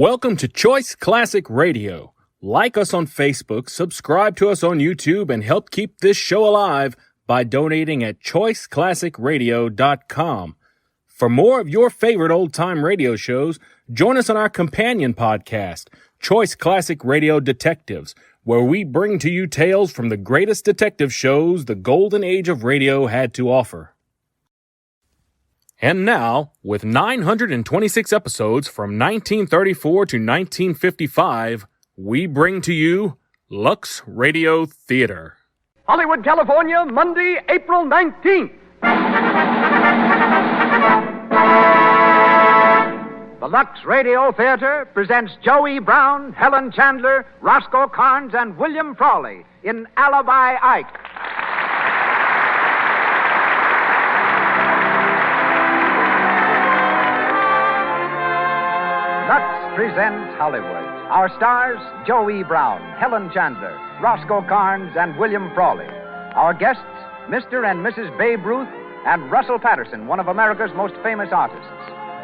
Welcome to Choice Classic Radio. Like us on Facebook, subscribe to us on YouTube, and help keep this show alive by donating at choiceclassicradio.com. For more of your favorite old-time radio shows, join us on our companion podcast, Choice Classic Radio Detectives, where we bring to you tales from the greatest detective shows the golden age of radio had to offer. And now, with 926 episodes from 1934 to 1955, we bring to you Lux Radio Theater. Hollywood, California, Monday, April 19th. The Lux Radio Theater presents Joey Brown, Helen Chandler, Roscoe Carnes, and William Frawley in Alibi Ike. Lux presents Hollywood. Our stars, Joey Brown, Helen Chandler, Roscoe Carnes, and William Frawley. Our guests, Mr. and Mrs. Babe Ruth, and Russell Patterson, one of America's most famous artists.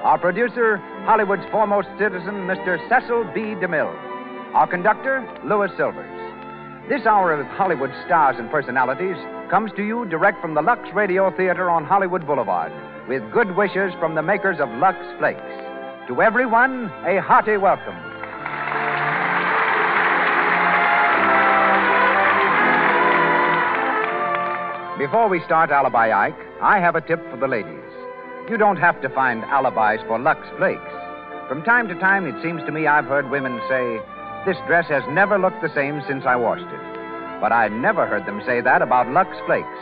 Our producer, Hollywood's foremost citizen, Mr. Cecil B. DeMille. Our conductor, Louis Silvers. This hour of Hollywood stars and personalities comes to you direct from the Lux Radio Theater on Hollywood Boulevard, with good wishes from the makers of Lux Flakes. To everyone, a hearty welcome. Before we start Alibi Ike, I have a tip for the ladies. You don't have to find alibis for Lux Flakes. From time to time, it seems to me I've heard women say, "This dress has never looked the same since I washed it." But I never heard them say that about Lux Flakes.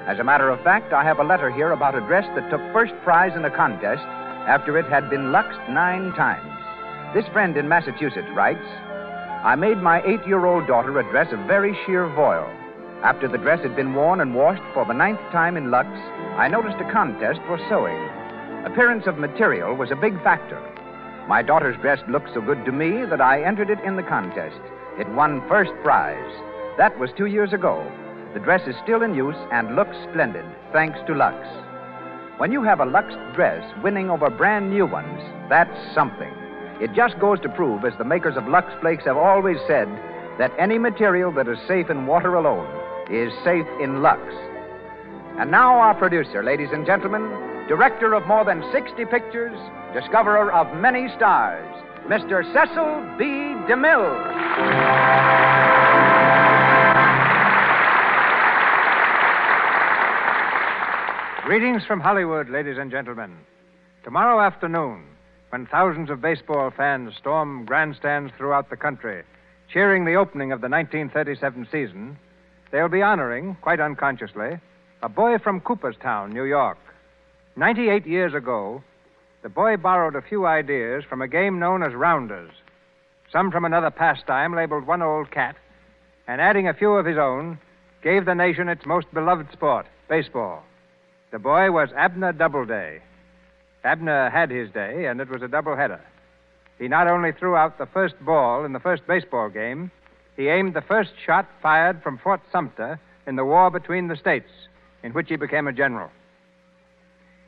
As a matter of fact, I have a letter here about a dress that took first prize in a contest after it had been luxed 9 times. This friend in Massachusetts writes, "I made my 8-year-old daughter a dress of very sheer voile. After the dress had been worn and washed for the 9th time in Lux, I noticed a contest for sewing. Appearance of material was a big factor. My daughter's dress looked so good to me that I entered it in the contest. It won first prize. That was 2 years ago. The dress is still in use and looks splendid, thanks to Lux. When you have a Lux dress winning over brand new ones, that's something. It just goes to prove, as the makers of Lux Flakes have always said, that any material that is safe in water alone is safe in Lux. And now our producer, ladies and gentlemen, director of more than 60 pictures, discoverer of many stars, Mr. Cecil B. DeMille. Greetings from Hollywood, ladies and gentlemen. Tomorrow afternoon, when thousands of baseball fans storm grandstands throughout the country, cheering the opening of the 1937 season, they'll be honoring, quite unconsciously, a boy from Cooperstown, New York. 98 years ago, the boy borrowed a few ideas from a game known as rounders, some from another pastime labeled one old cat, and adding a few of his own, gave the nation its most beloved sport, baseball. The boy was Abner Doubleday. Abner had his day, and it was a doubleheader. He not only threw out the first ball in the first baseball game, he aimed the first shot fired from Fort Sumter in the war between the states, in which he became a general.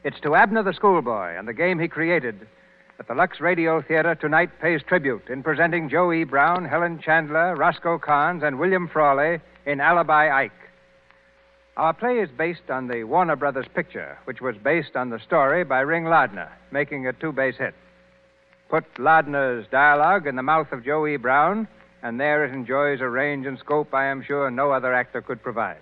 It's to Abner the schoolboy and the game he created that the Lux Radio Theater tonight pays tribute in presenting Joey Brown, Helen Chandler, Roscoe Carnes, and William Frawley in Alibi Ike. Our play is based on the Warner Brothers picture, which was based on the story by Ring Lardner, making a 2-base hit. Put Lardner's dialogue in the mouth of Joey Brown, and there it enjoys a range and scope I am sure no other actor could provide.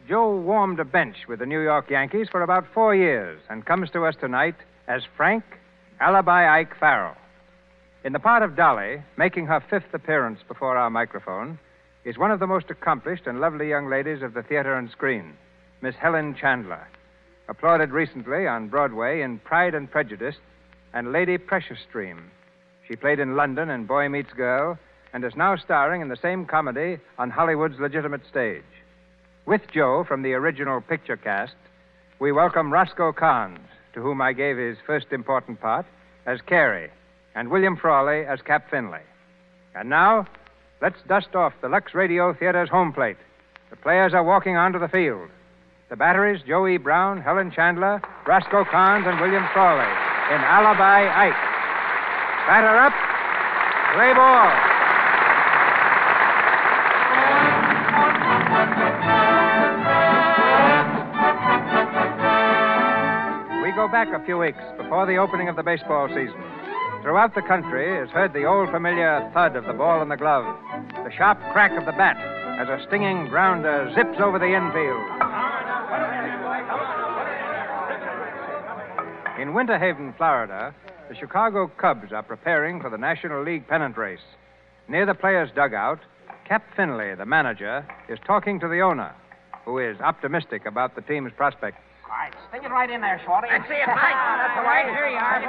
Joe warmed a bench with the New York Yankees for about 4 years and comes to us tonight as Frank Alibi Ike Farrell. In the part of Dolly, making her 5th appearance before our microphone, is one of the most accomplished and lovely young ladies of the theater and screen, Miss Helen Chandler, applauded recently on Broadway in Pride and Prejudice and Lady Precious Stream. She played in London in Boy Meets Girl and is now starring in the same comedy on Hollywood's legitimate stage. With Joe from the original picture cast, we welcome Roscoe Carnes, to whom I gave his first important part, as Carey, and William Frawley as Cap Finley. And now, let's dust off the Lux Radio Theater's home plate. The players are walking onto the field. The batteries, Joey Brown, Helen Chandler, Roscoe Carnes, and William Frawley in Alibi Ike. Batter up. Play ball. We go back a few weeks before the opening of the baseball season. Throughout the country is heard the old familiar thud of the ball in the glove, the sharp crack of the bat as a stinging grounder zips over the infield. In Winter Haven, Florida, the Chicago Cubs are preparing for the National League pennant race. Near the players' dugout, Cap Finley, the manager, is talking to the owner, who is optimistic about the team's prospects. All right, stick it right in there, Shorty. I see it, Mike. That's all right. Here you are.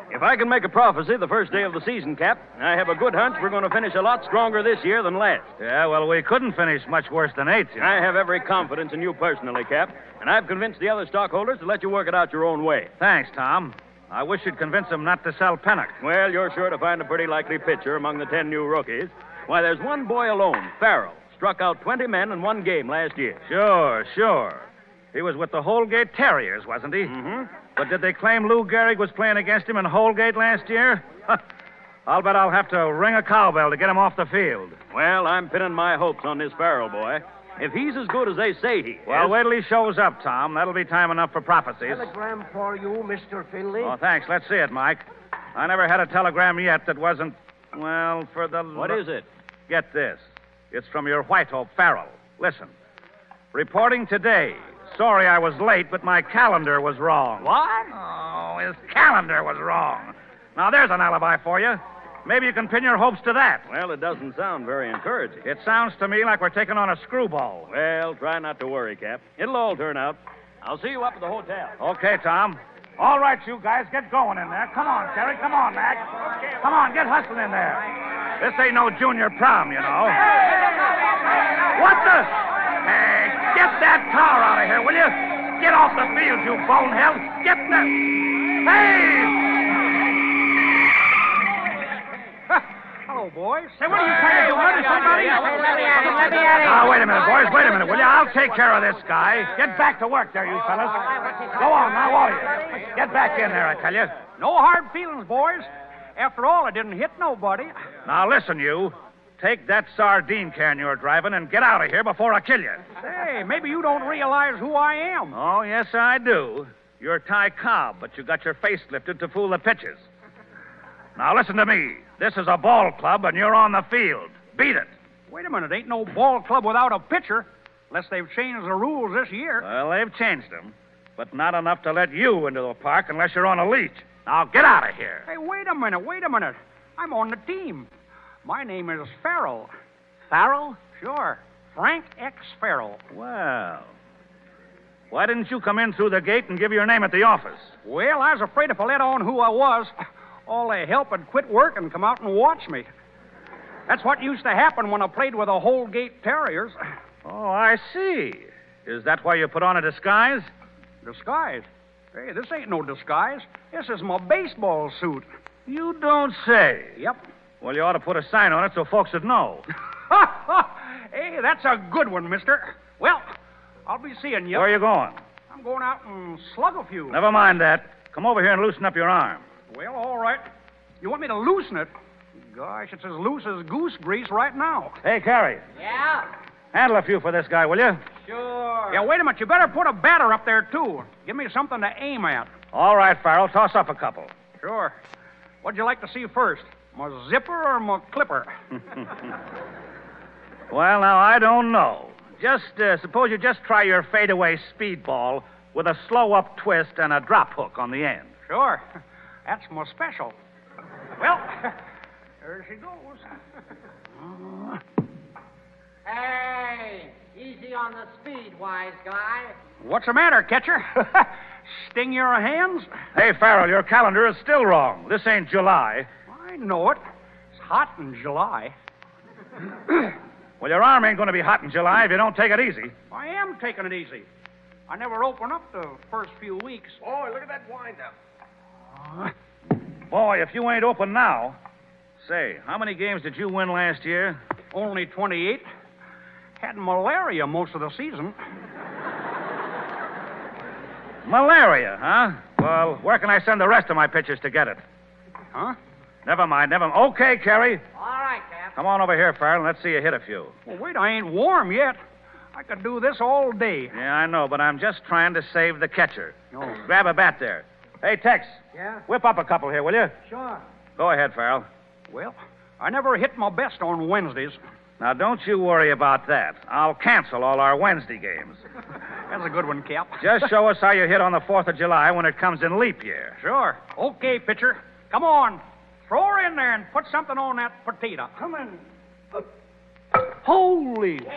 If I can make a prophecy the first day of the season, Cap, I have a good hunch we're going to finish a lot stronger this year than last. Yeah, well, we couldn't finish much worse than 8th. You know? I have every confidence in you personally, Cap, and I've convinced the other stockholders to let you work it out your own way. Thanks, Tom. I wish you'd convince them not to sell Pennock. Well, you're sure to find a pretty likely pitcher among the 10 new rookies. Why, there's one boy alone, Farrell, struck out 20 men in one game last year. Sure. He was with the Holgate Terriers, wasn't he? Mm-hmm. But did they claim Lou Gehrig was playing against him in Holgate last year? I'll bet I'll have to ring a cowbell to get him off the field. Well, I'm pinning my hopes on this Farrell boy. If he's as good as they say he is... Well, wait till he shows up, Tom. That'll be time enough for prophecies. Telegram for you, Mr. Finley. Oh, thanks. Let's see it, Mike. I never had a telegram yet that wasn't, well, for the... What is it? Get this. It's from your White Hope, Farrell. Listen. Reporting today. Sorry I was late, but my calendar was wrong. What? Oh, his calendar was wrong. Now, there's an alibi for you. Maybe you can pin your hopes to that. Well, it doesn't sound very encouraging. It sounds to me like we're taking on a screwball. Well, try not to worry, Cap. It'll all turn out. I'll see you up at the hotel. Okay, Tom. All right, you guys, get going in there. Come on, Terry. Come on, Mac. Come on, get hustling in there. This ain't no junior prom, you know. What the? Hey, get that car out of here, will you? Get off the field, you bonehead. Get the... Hey! Hello, boys. Say, what are you trying to do? Murder somebody? Let me at him. Now, wait a minute, boys. Wait a minute, will you? I'll take care of this guy. Get back to work there, you fellas. Go on, now, all of you. Get back in there, I tell you. No hard feelings, boys. After all, I didn't hit nobody. Now, listen, you. Take that sardine can you're driving and get out of here before I kill you. Say, maybe you don't realize who I am. Oh, yes, I do. You're Ty Cobb, but you got your face lifted to fool the pitchers. Now, listen to me. This is a ball club, and you're on the field. Beat it. Wait a minute. Ain't no ball club without a pitcher, unless they've changed the rules this year. Well, they've changed them, but not enough to let you into the park unless you're on a leash. Now, get out of here. Hey, wait a minute. I'm on the team. My name is Farrell. Farrell? Sure. Frank X. Farrell. Well, why didn't you come in through the gate and give your name at the office? Well, I was afraid if I let on who I was, all the help would quit work and come out and watch me. That's what used to happen when I played with the Holgate Terriers. Oh, I see. Is that why you put on a disguise? Disguise? Hey, this ain't no disguise. This is my baseball suit. You don't say. Yep. Well, you ought to put a sign on it so folks would know. Hey, that's a good one, mister. Well, I'll be seeing you. Where are you going? I'm going out and slug a few. Never mind that. Come over here and loosen up your arm. Well, all right. You want me to loosen it? Gosh, it's as loose as goose grease right now. Hey, Carrie. Yeah? Handle a few for this guy, will you? Sure. Yeah, wait a minute. You better put a batter up there, too. Give me something to aim at. All right, Farrell. Toss up a couple. Sure. What'd you like to see first? My zipper or my clipper? Well, now, I don't know. Just suppose you just try your fadeaway speedball with a slow-up twist and a drop hook on the end. Sure. That's my special. Well, there she goes. Hey, easy on the speed, wise guy. What's the matter, catcher? Sting your hands? Hey, Farrell, your calendar is still wrong. This ain't July. I know it. It's hot in July. Well, your arm ain't going to be hot in July if you don't take it easy. I am taking it easy. I never open up the first few weeks. Boy, look at that wind-up. Boy, if you ain't open now. Say, how many games did you win last year? Only 28. Had malaria most of the season. Malaria, huh? Well, where can I send the rest of my pitchers to get it? Huh? Never mind. Okay, Kerry. All right, Cap. Come on over here, Farrell, and let's see you hit a few. Well, wait, I ain't warm yet. I could do this all day. Yeah, I know, but I'm just trying to save the catcher. Oh. Grab a bat there. Hey, Tex. Yeah? Whip up a couple here, will you? Sure. Go ahead, Farrell. Well, I never hit my best on Wednesdays. Now, don't you worry about that. I'll cancel all our Wednesday games. That's a good one, Cap. Just show us how you hit on the 4th of July when it comes in leap year. Sure. Okay, pitcher. Come on. Throw her in there and put something on that potato. Come in. Holy. Boy,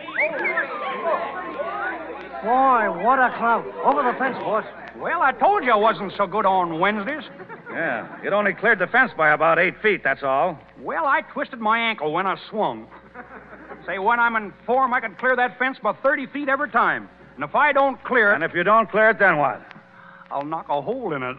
what a clout. Over the fence, boss. Well, I told you I wasn't so good on Wednesdays. Yeah, it only cleared the fence by about 8 feet, that's all. Well, I twisted my ankle when I swung. Say, when I'm in form, I can clear that fence by 30 feet every time. And if I don't clear it, And if you don't clear it, then what? I'll knock a hole in it.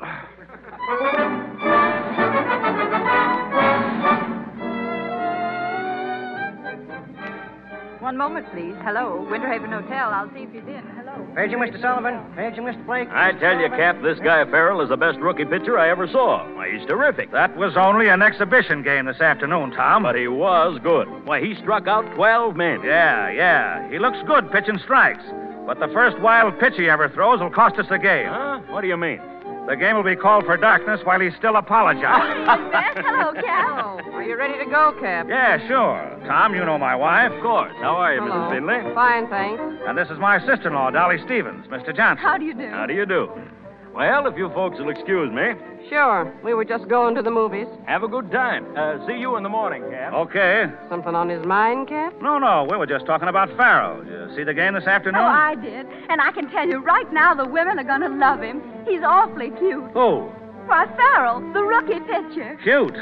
One moment, please. Hello, Winterhaven Hotel. I'll see if he's in. Hello. Paging, Mr. Sullivan. Paging, Mr. Blake. I tell you, Cap, this guy Farrell is the best rookie pitcher I ever saw. Why, he's terrific. That was only an exhibition game this afternoon, Tom. But he was good. Why, he struck out 12 men. Yeah. He looks good pitching strikes. But the first wild pitch he ever throws will cost us the game. Huh? What do you mean? The game will be called for darkness while he's still apologizing. Hello, Cap. Are you ready to go, Cap? Yeah, sure. Tom, you know my wife. Of course. How are you, Hello. Mrs. Finley? Fine, thanks. And this is my sister-in-law, Dolly Stevens, Mr. Johnson. How do you do? How do you do? Well, if you folks will excuse me, Sure. We were just going to the movies. have a good time. See you in the morning, Cap. Okay. Something on his mind, Cap? No. We were just talking about Farrell. You see the game this afternoon? Oh, I did. And I can tell you right now the women are going to love him. He's awfully cute. Who? Why, Farrell, the rookie pitcher. Cute.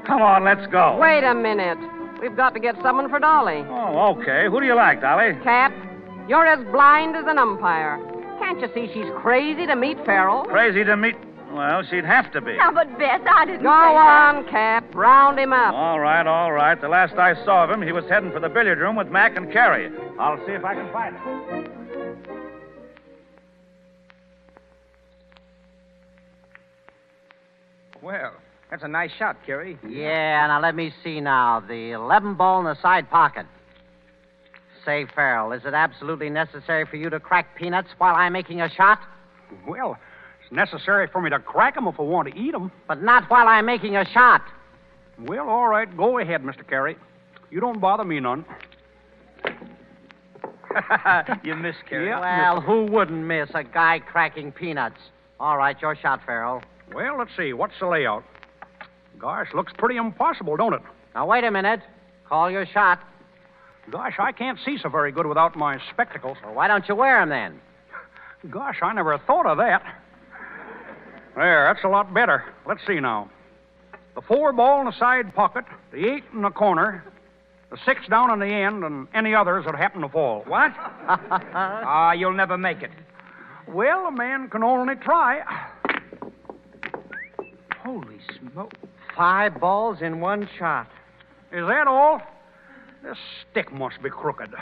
Come on, let's go. Wait a minute. We've got to get someone for Dolly. Oh, okay. Who do you like, Dolly? Cap, you're as blind as an umpire. Can't you see she's crazy to meet Farrell? Crazy to meet... Well, she'd have to be. Now, but Bess, I didn't Go say that. on, Cap. Round him up. All right. The last I saw of him, he was heading for the billiard room with Mac and Carrie. I'll see if I can find him. Well, that's a nice shot, Kerry. Yeah, now let me see now. The 11 ball in the side pocket. Say, Farrell, is it absolutely necessary for you to crack peanuts while I'm making a shot? Well, it's necessary for me to crack 'em if I want to eat 'em. But not while I'm making a shot. Well, all right. Go ahead, Mr. Carey. You don't bother me none. You missed, Kerry. Yeah. Well, who wouldn't miss a guy cracking peanuts? All right, your shot, Farrell. Well, let's see. What's the layout? Gosh, looks pretty impossible, don't it? Now, wait a minute. Call your shot. Gosh, I can't see so very good without my spectacles. Well, why don't you wear 'em then? Gosh, I never thought of that. There, that's a lot better. Let's see now. The 4 ball in the side pocket, the 8 in the corner, the 6 down on the end, and any others that happen to fall. What? You'll never make it. Well, a man can only try. Holy smoke. 5 balls in one shot. Is that all? This stick must be crooked.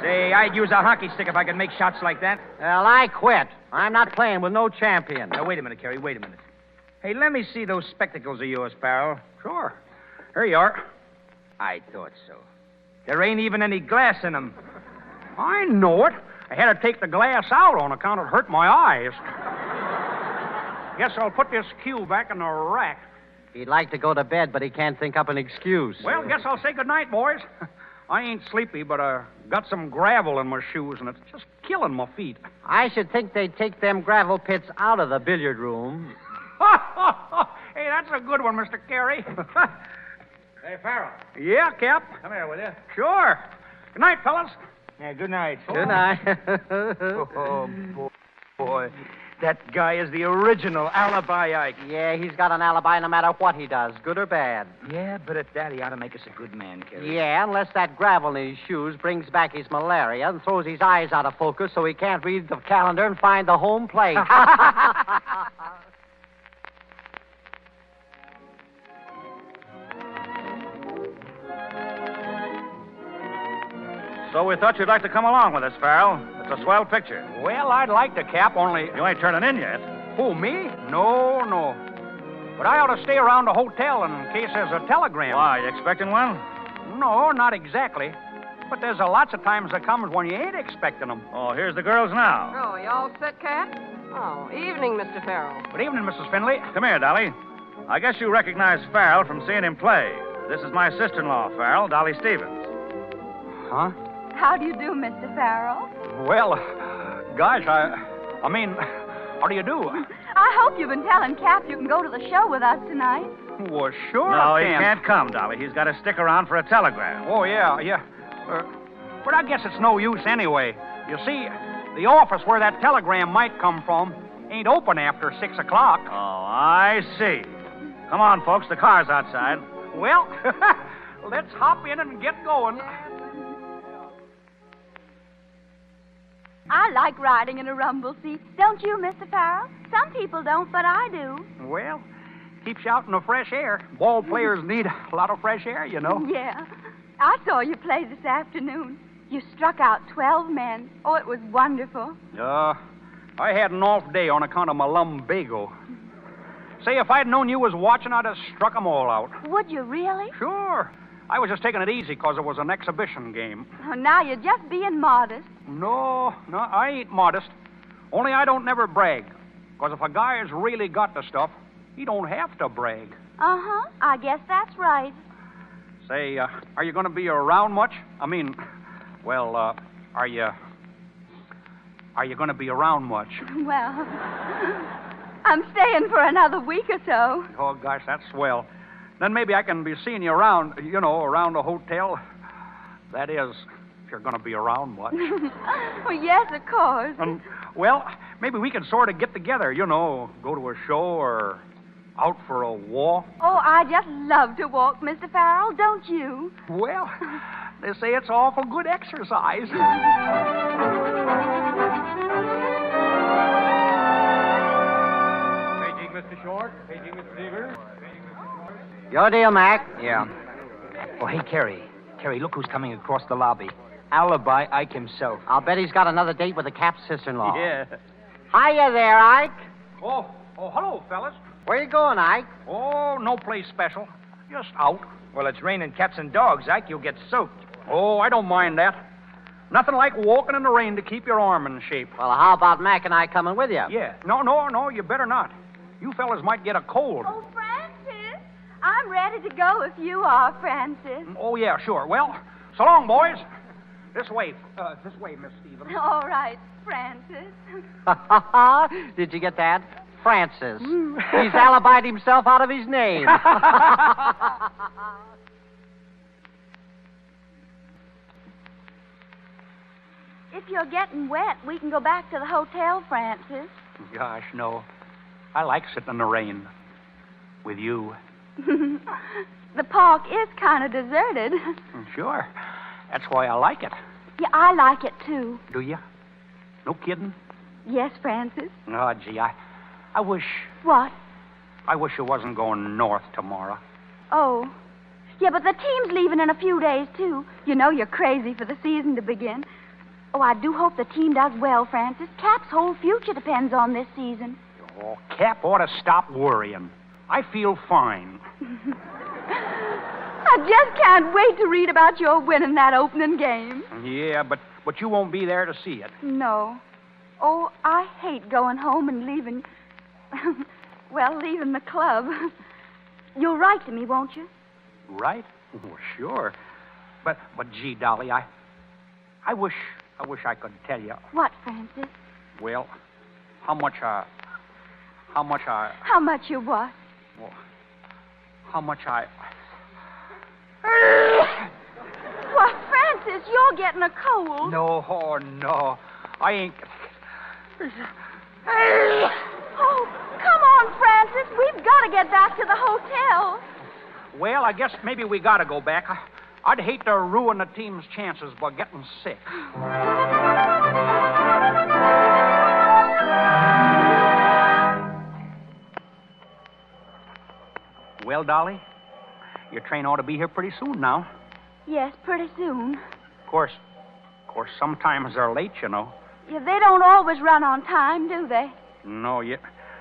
Say, I'd use a hockey stick if I could make shots like that. Well, I quit. I'm not playing with no champion. Now, wait a minute, Kerry. Wait a minute. Hey, let me see those spectacles of yours, Farrell. Sure. Here you are. I thought so. There ain't even any glass in them. I know it. I had to take the glass out on account it hurt my eyes. Guess I'll put this cue back in the rack. He'd like to go to bed, but he can't think up an excuse. Well, guess I'll say goodnight, boys. I ain't sleepy, but I got some gravel in my shoes, and it's just killing my feet. I should think they'd take them gravel pits out of the billiard room. Hey, that's a good one, Mr. Carey. Hey, Farrell. Yeah, Cap. Come here, will you? Sure. Good night, fellas. Yeah, good night. Good night. Oh, boy. That guy is the original Alibi Ike. Yeah, he's got an alibi no matter what he does, good or bad. Yeah, but at that, he ought to make us a good man, Kerry. Yeah, unless that gravel in his shoes brings back his malaria and throws his eyes out of focus so he can't read the calendar and find the home plate. So we thought you'd like to come along with us, Farrell. It's a swell picture. Well, I'd like to, Cap, only... You ain't turning in yet. Who, me? No, no. But I ought to stay around the hotel in case there's a telegram. Why, you expecting one? No, not exactly. But there's a lots of times that comes when you ain't expecting them. Oh, here's the girls now. Oh, you all set, Cap? Oh, evening, Mr. Farrell. Good evening, Mrs. Finley. Come here, Dolly. I guess you recognize Farrell from seeing him play. This is my sister-in-law, Farrell, Dolly Stevens. Huh? How do you do, Mr. Farrell? Well, gosh, I mean, how do you do? I hope you've been telling Cap you can go to the show with us tonight. Well, sure No, I he can't come, Dolly. He's got to stick around for a telegram. Oh, yeah. But I guess it's no use anyway. You see, the office where that telegram might come from ain't open after 6 o'clock. Oh, I see. Come on, folks. The car's outside. Well, let's hop in and get going. I like riding in a rumble seat. Don't you, Mr. Farrell? Some people don't, but I do. Well, keeps you out in the fresh air. Ball players need a lot of fresh air, you know. Yeah. I saw you play this afternoon. You struck out 12 men. Oh, it was wonderful. I had an off day on account of my lumbago. Say, if I'd known you was watching, I'd have struck 'em all out. Would you really? Sure. I was just taking it easy because it was an exhibition game. Oh, now you're just being modest. No, I ain't modest. Only I don't never brag. Because if a guy's really got the stuff, he don't have to brag. Uh-huh. I guess that's right. Say, are you going to be around much? I mean, well, are you going to be around much? Well, I'm staying for another week or so. Oh, gosh, that's swell. Then maybe I can be seeing you around, around the hotel. That is, if you're going to be around much. Well, yes, of course. Well, maybe we can sort of get together, go to a show or out for a walk. Oh, I just love to walk, Mr. Farrell, don't you? Well, they say it's awful good exercise. Paging Mr. Short, paging Mr. Deaver. Your deal, Mac. Yeah. Oh, hey, Carrie. Carrie, look who's coming across the lobby. Alibi Ike himself. I'll bet he's got another date with the Cap's sister-in-law. Yeah. Hiya there, Ike. Oh, hello, fellas. Where you going, Ike? Oh, no place special. Just out. Well, it's raining cats and dogs, Ike. You'll get soaked. Oh, I don't mind that. Nothing like walking in the rain to keep your arm in shape. Well, how about Mac and I coming with you? Yeah. No, you better not. You fellas might get a cold. Oh, Francis, I'm ready to go if you are, Francis. Oh, yeah, sure. Well, so long, boys. This way, Miss Stevens. All right, Francis. Did you get that? Francis. He's alibied himself out of his name. If you're getting wet, we can go back to the hotel, Francis. Gosh, no. I like sitting in the rain. With you. The park is kind of deserted. Sure. That's why I like it. Yeah, I like it, too. Do you? No kidding? Yes, Francis. Oh, gee, I wish... What? I wish you wasn't going north tomorrow. Oh. Yeah, but the team's leaving in a few days, too. You know you're crazy for the season to begin. Oh, I do hope the team does well, Francis. Cap's whole future depends on this season. Oh, Cap ought to stop worrying. I feel fine. I just can't wait to read about your winning that opening game. Yeah, but you won't be there to see it. No. Oh, I hate going home and leaving... leaving the club. You'll write to me, won't you? Right? Oh, sure. But gee, Dolly, I wish I could tell you. What, Francis? Well, how much How much you what? Well, how much I... Why, Francis, you're getting a cold. No. I ain't... Oh, come on, Francis. We've got to get back to the hotel. Well, I guess maybe we got to go back. I'd hate to ruin the team's chances by getting sick. Well, Dolly, your train ought to be here pretty soon now. Yes, pretty soon. Of course, sometimes they're late, you know. Yeah, they don't always run on time, do they? No,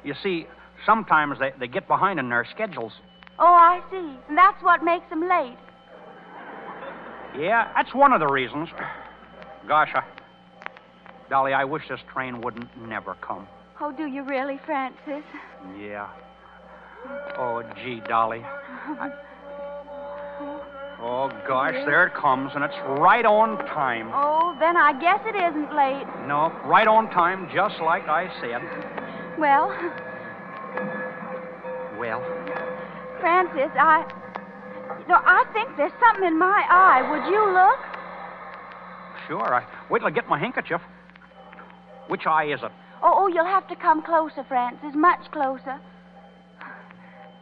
you see, sometimes they get behind in their schedules. Oh, I see. And that's what makes them late. Yeah, that's one of the reasons. Gosh, Dolly, I wish this train wouldn't never come. Oh, do you really, Francis? Yeah. Oh, gee, Dolly. Oh, gosh, there it comes, and it's right on time. Oh, then I guess it isn't late. No, right on time, just like I said. Well, Well, Francis, I think there's something in my eye. Would you look? sure. Wait till I get my handkerchief. Which eye is it? Oh, you'll have to come closer, Francis, much closer.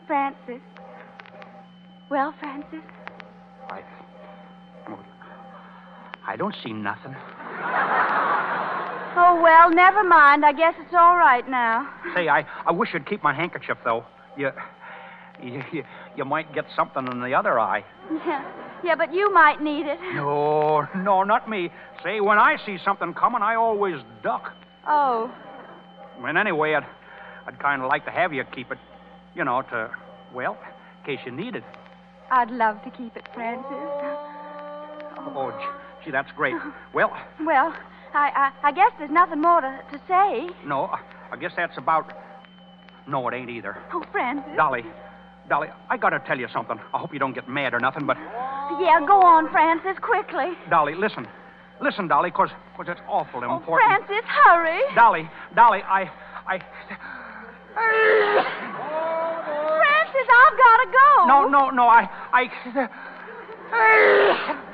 Francis. Well, Francis? I don't see nothing. Oh, well, never mind. I guess it's all right now. Say, I wish you'd keep my handkerchief, though. You might get something in the other eye. Yeah, but you might need it. No, not me. Say, when I see something coming, I always duck. Oh. And anyway, I'd kind of like to have you keep it, in case you need it. I'd love to keep it, Francis. Oh, gee, that's great. Well, I guess there's nothing more to say. no, I guess that's about... No, it ain't either. Oh, Francis. Dolly, I gotta tell you something. I hope you don't get mad or nothing, but... Yeah, go on, Francis, quickly. Dolly, listen. Listen, Dolly, because it's awful important. Oh, Francis, hurry. Dolly, I... Francis, I've got to go. No, I...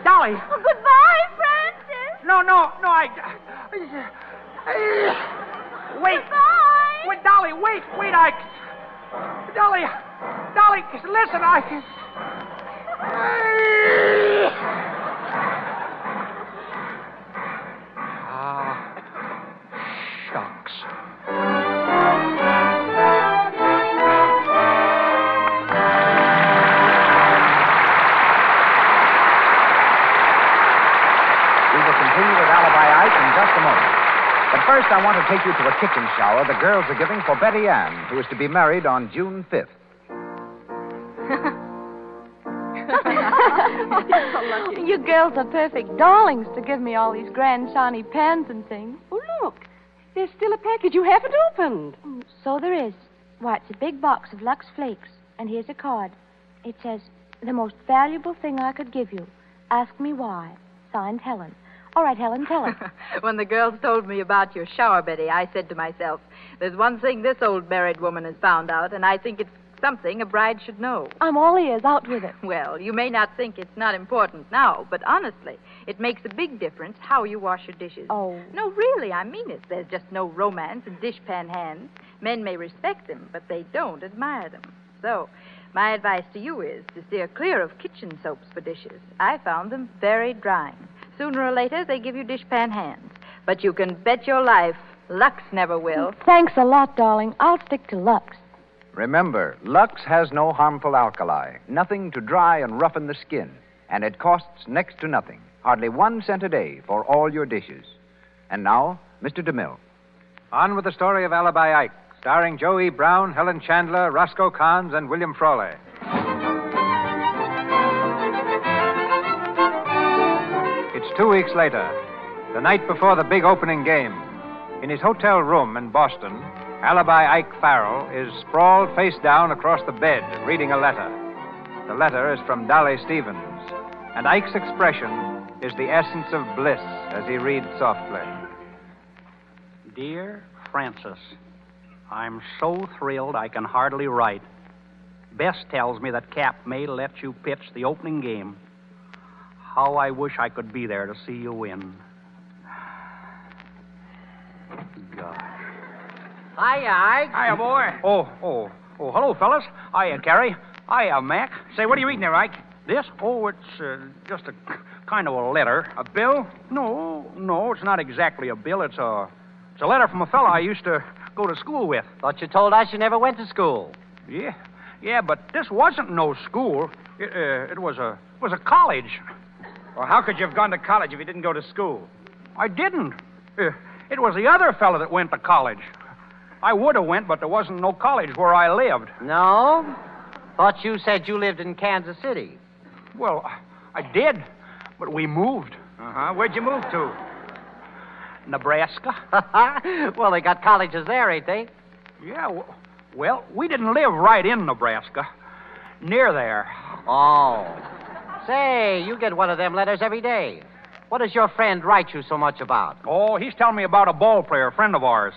Dolly. Oh, goodbye, Francis. No, I... Wait. Goodbye. Wait, Dolly, wait, Dolly, listen, shucks. We will continue with Alibi Ike in just a moment. But first, I want to take you to a kitchen shower the girls are giving for Betty Ann, who is to be married on June 5th. You girls are perfect darlings to give me all these grand shiny pans and things. Oh, look. There's still a package you haven't opened. So there is. Why, it's a big box of Lux Flakes. And here's a card. It says, "The most valuable thing I could give you. Ask me why." Signed, Helen. All right, Helen, tell us. When the girls told me about your shower, Betty, I said to myself, there's one thing this old married woman has found out, and I think it's something a bride should know. I'm all ears. Out with it. Well, you may not think it's not important now, but honestly, it makes a big difference how you wash your dishes. Oh. No, really, I mean it. There's just no romance in dishpan hands. Men may respect them, but they don't admire them. So, my advice to you is to steer clear of kitchen soaps for dishes. I found them very drying. Sooner or later, they give you dishpan hands. But you can bet your life Lux never will. Thanks a lot, darling. I'll stick to Lux. Remember, Lux has no harmful alkali, nothing to dry and roughen the skin, and it costs next to nothing, hardly 1 cent a day for all your dishes. And now, Mr. DeMille. On with the story of Alibi Ike, starring Joe E. Brown, Helen Chandler, Roscoe Carnes, and William Frawley. It's 2 weeks later, the night before the big opening game. In his hotel room in Boston, Alibi Ike Farrell is sprawled face down across the bed, reading a letter. The letter is from Dolly Stevens, and Ike's expression is the essence of bliss as he reads softly. Dear Francis, I'm so thrilled I can hardly write. Bess tells me that Cap may let you pitch the opening game. How I wish I could be there to see you win. Gosh. Hiya, Ike. Hiya, boy. Oh, hello, fellas. Hiya, Carrie. Hiya, Mac. Say, what are you reading there, Ike? This? Oh, it's just a kind of a letter. A bill? No, it's not exactly a bill. It's a letter from a fella I used to go to school with. Thought you told us you never went to school. Yeah, but this wasn't no school. It was a college. Well, how could you have gone to college if you didn't go to school? I didn't. It was the other fella that went to college. I would have went, but there wasn't no college where I lived. No? Thought you said you lived in Kansas City. Well, I did, but we moved. Uh-huh. Where'd you move to? Nebraska. Well, they got colleges there, ain't they? Yeah, well, we didn't live right in Nebraska. Near there. Oh. Say, you get one of them letters every day. What does your friend write you so much about? Oh, he's telling me about a ball player, a friend of ours.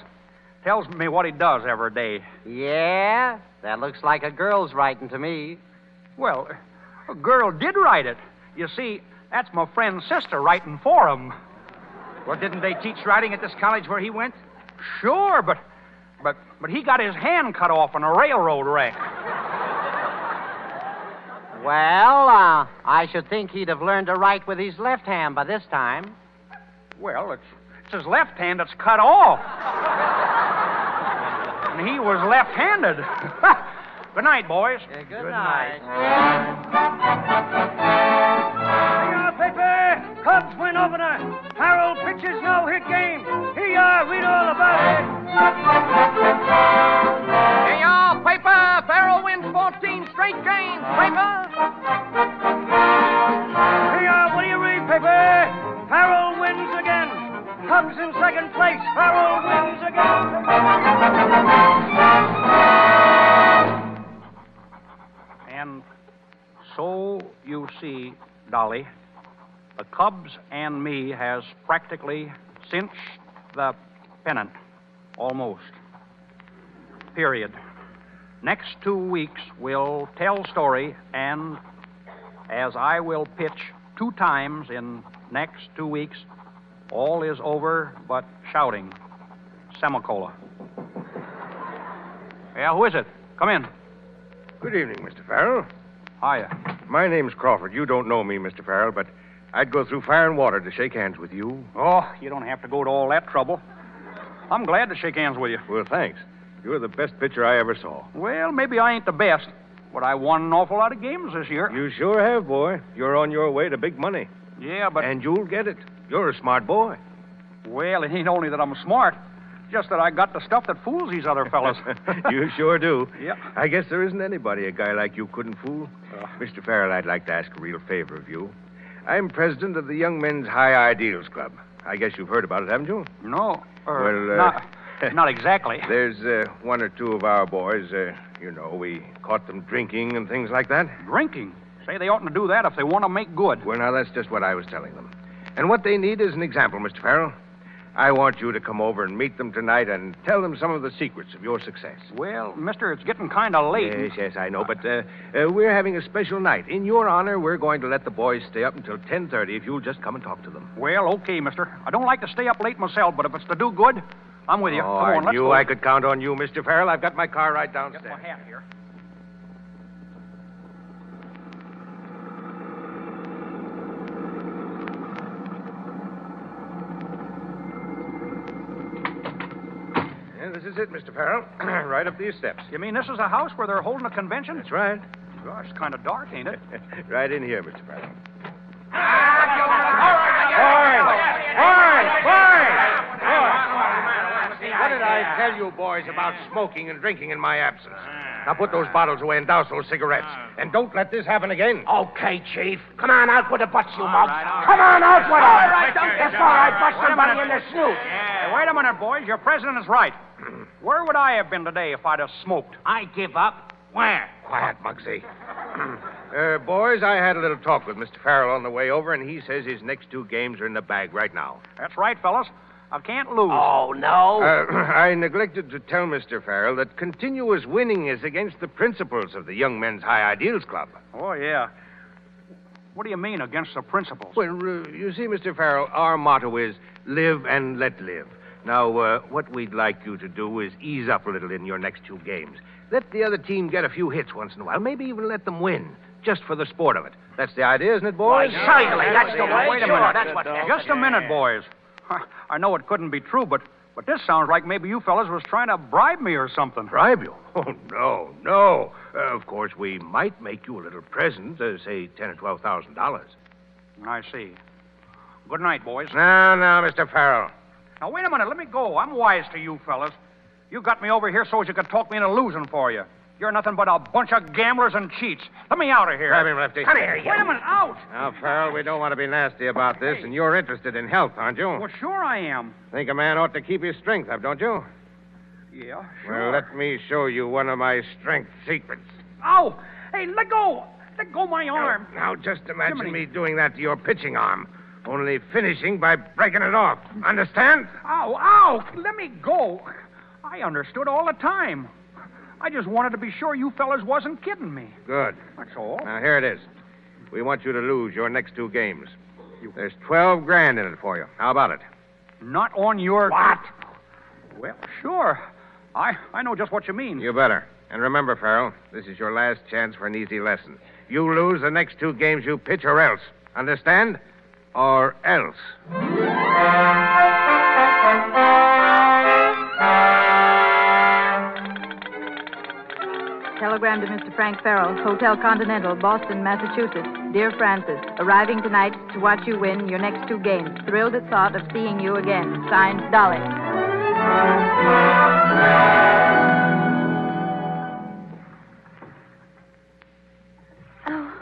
Tells me what he does every day. Yeah? That looks like a girl's writing to me. Well, a girl did write it. You see, that's my friend's sister writing for him. Well, didn't they teach writing at this college where he went? Sure, but he got his hand cut off in a railroad wreck. Well, I should think he'd have learned to write with his left hand by this time. Well, it's his left hand that's cut off. And he was left-handed. Good night, boys. Yeah, good night. Paper! Cubs win opener. Harold pitches no-hit game. Here you are. Read all about it. Hey, y'all, paper! Farrell wins 14 straight games, paper! Here you are. What do you read, paper? Harold wins again. Cubs in second place. Harold wins again. And so you see, Dolly, the Cubs and me has practically cinched the pennant. Almost. Period. Next 2 weeks, we'll tell story, and as I will pitch 2 times in next 2 weeks, all is over but shouting. Semicola. Yeah, who is it? Come in. Good evening, Mr. Farrell. Hiya. My name's Crawford. You don't know me, Mr. Farrell, but I'd go through fire and water to shake hands with you. Oh, you don't have to go to all that trouble. I'm glad to shake hands with you. Well, thanks. You're the best pitcher I ever saw. Well, maybe I ain't the best, but I won an awful lot of games this year. You sure have, boy. You're on your way to big money. Yeah, but... And you'll get it. You're a smart boy. Well, it ain't only that I'm smart, just that I got the stuff that fools these other fellas. You sure do. Yeah. I guess there isn't anybody a guy like you couldn't fool. Mr. Farrell, I'd like to ask a real favor of you. I'm president of the Young Men's High Ideals Club. I guess you've heard about it, haven't you? No. Well, not exactly. There's 1 or 2 of our boys, we caught them drinking and things like that. Drinking? Say they oughtn't to do that if they want to make good. Well, now, that's just what I was telling them. And what they need is an example, Mr. Farrell. I want you to come over and meet them tonight and tell them some of the secrets of your success. Well, mister, it's getting kind of late. Yes, I know, but we're having a special night. In your honor, we're going to let the boys stay up until 10:30 if you'll just come and talk to them. Well, okay, mister. I don't like to stay up late myself, but if it's to do good, I'm with you. Oh, Come on, I knew I could count on you, Mr. Farrell. I've got my car right downstairs. Get my hat here. This is it, Mr. Farrell. Right up these steps. You mean this is a house where they're holding a convention? That's right. Gosh, it's kind of dark, ain't it? Right in here, Mr. Farrell. What did I tell you boys about smoking and drinking in my absence? Now put those bottles away and douse those cigarettes. And don't let this happen again. Okay, Chief. Come on out with the butts, you mug. Come on out with them. That's all right. Bust somebody in the snoot. Hey, wait a minute, boys. Your president is right. Where would I have been today if I'd have smoked? I give up. Where? Quiet, Muggsy. Boys, I had a little talk with Mr. Farrell on the way over, and he says his next 2 games are in the bag right now. That's right, fellas. I can't lose. Oh, no? I neglected to tell Mr. Farrell that continuous winning is against the principles of the Young Men's High Ideals Club. Oh, yeah. What do you mean, against the principles? Well, you see, Mr. Farrell, our motto is live and let live. Now, what we'd like you to do is ease up a little in your next 2 games. Let the other team get a few hits once in a while. Maybe even let them win, just for the sport of it. That's the idea, isn't it, boys? Certainly, that's the way. Wait a minute. That's what just a minute, boys. I know it couldn't be true, but this sounds like maybe you fellas was trying to bribe me or something. Bribe you? Oh, no. Of course, we might make you a little present, say $10,000 or $12,000. I see. Good night, boys. Now, Mr. Farrell. Now, wait a minute. Let me go. I'm wise to you fellas. You got me over here so as you could talk me into losing for you. You're nothing but a bunch of gamblers and cheats. Let me out of here. Grab him, Lefty. Come here, you. Wait a minute, out! Now, Farrell, we don't want to be nasty about this, and you're interested in health, aren't you? Well, sure I am. Think a man ought to keep his strength up, don't you? Yeah, Well, let me show you one of my strength secrets. Ow! Hey, let go! Let go my arm. Now, just imagine Jiminy. me doing that to your pitching arm, only finishing by breaking it off. Understand? Ow, ow! Let me go. I understood all the time. I just wanted to be sure you fellas wasn't kidding me. Good. That's all. Now, here it is. We want you to lose your next 2 games. There's 12 grand in it for you. How about it? Not on your... What? Well, sure. I know just what you mean. You better. And remember, Farrell, this is your last chance for an easy lesson. You lose the next 2 games you pitch or else. Understand? Or else. Telegram to Mr. Frank Farrell, Hotel Continental, Boston, Massachusetts. Dear Francis, arriving tonight to watch you win your next 2 games. Thrilled at thought of seeing you again. Signed, Dolly. Oh,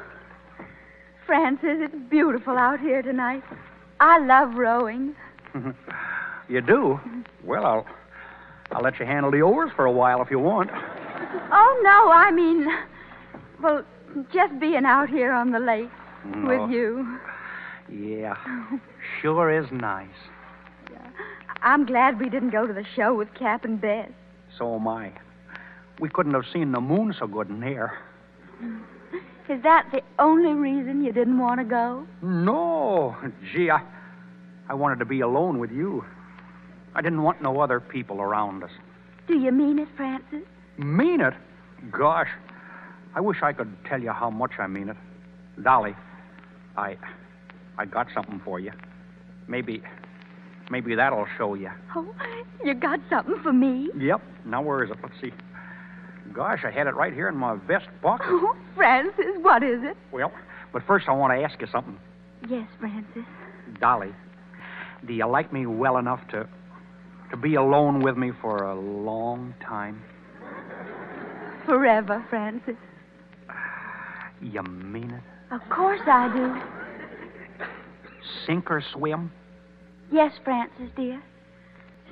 Francis, it's beautiful out here tonight. I love rowing. You do? Well, I'll let you handle the oars for a while if you want. Oh, no, I mean, well, just being out here on the lake with you. Yeah, sure is nice. I'm glad we didn't go to the show with Cap and Bess. So am I. We couldn't have seen the moon so good in here. Is that the only reason you didn't want to go? No. Gee, I wanted to be alone with you. I didn't want no other people around us. Do you mean it, Francis? Mean it? Gosh, I wish I could tell you how much I mean it. Dolly, I got something for you. Maybe that'll show you. Oh, you got something for me? Yep. Now, where is it? Let's see. Gosh, I had it right here in my vest pocket. Oh, Francis, what is it? Well, but first I want to ask you something. Yes, Francis. Dolly, do you like me well enough to be alone with me for a long time? Forever, Francis. You mean it? Of course I do. Sink or swim? Yes, Francis, dear.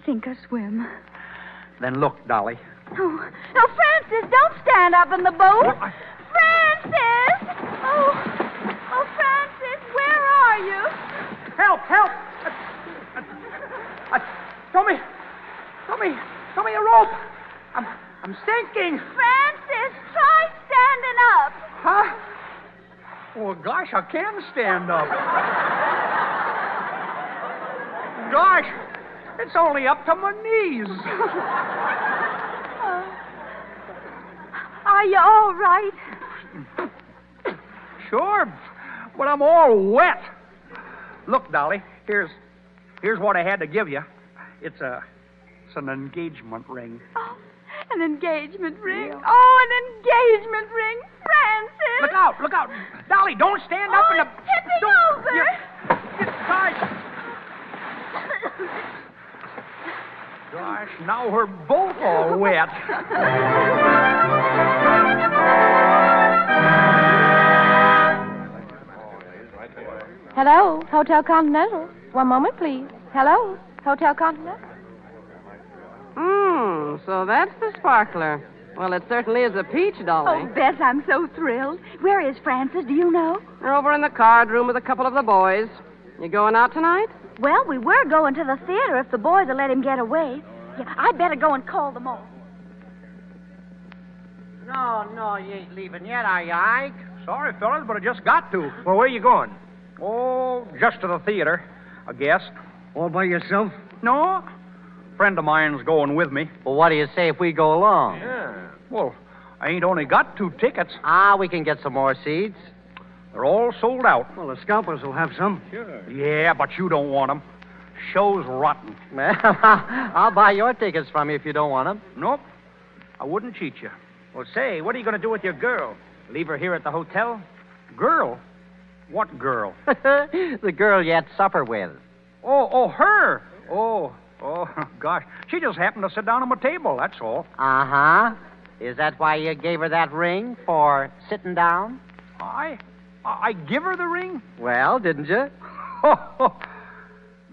Sink or swim. Then look, Dolly. Oh, Francis, don't stand up in the boat. What? Francis! Oh, Francis, where are you? Help! Throw me a rope. I'm sinking. Francis, try standing up. Huh? Well, gosh, I can stand up. Gosh, it's only up to my knees. Are you all right? Sure, but I'm all wet. Look, Dolly, here's what I had to give you. It's an engagement ring. Oh, an engagement ring. Yeah. Oh, an engagement ring. Francis! Look out. Dolly, don't stand up in the... It's tipping over. It's tight. Gosh, now we're both all wet. Hello, Hotel Continental. One moment, please. Hello, Hotel Continental. So that's the sparkler. Well, it certainly is a peach, Dolly. Oh, Bess, I'm so thrilled. Where is Francis? Do you know? We're over in the card room with a couple of the boys. You going out tonight? Well, we were going to the theater if the boys will let him get away. Yeah, I'd better go and call them all. No, you ain't leaving yet, are you, Ike? Sorry, fellas, but I just got to. Well, where are you going? Oh, just to the theater, I guess. All by yourself? No, friend of mine's going with me. Well, what do you say if we go along? Yeah. Well, I ain't only got 2 tickets. We can get some more seats. They're all sold out. Well, the scalpers will have some. Sure. Yeah, but you don't want them. Show's rotten. Well, I'll buy your tickets from you if you don't want them. Nope. I wouldn't cheat you. Well, say, what are you going to do with your girl? Leave her here at the hotel? Girl? What girl? The girl you had supper with. Oh, her. Oh, Oh, gosh. She just happened to sit down at my table, that's all. Uh-huh. Is that why you gave her that ring, for sitting down? I give her the ring? Well, didn't you?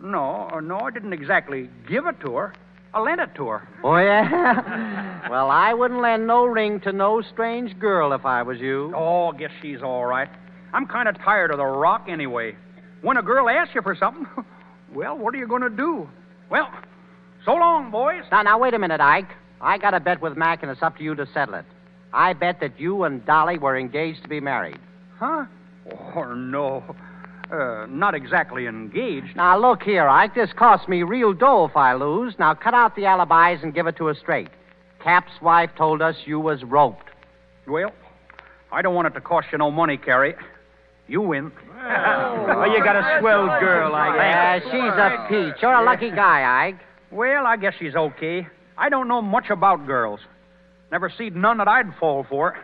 No, I didn't exactly give it to her. I lent it to her. Oh, yeah? Well, I wouldn't lend no ring to no strange girl if I was you. Oh, guess she's all right. I'm kind of tired of the rock anyway. When a girl asks you for something, well, what are you going to do? Well, so long, boys. Now, wait a minute, Ike. I got a bet with Mac, and it's up to you to settle it. I bet that you and Dolly were engaged to be married. Huh? Oh, no. Not exactly engaged. Now, look here, Ike. This costs me real dough if I lose. Now, cut out the alibis and give it to us straight. Cap's wife told us you was roped. Well, I don't want it to cost you no money, Carrie. You win. Oh, you got a swell girl, I guess. Yeah, she's a peach. You're a lucky guy, Ike. Well, I guess she's okay. I don't know much about girls. Never seen none that I'd fall for.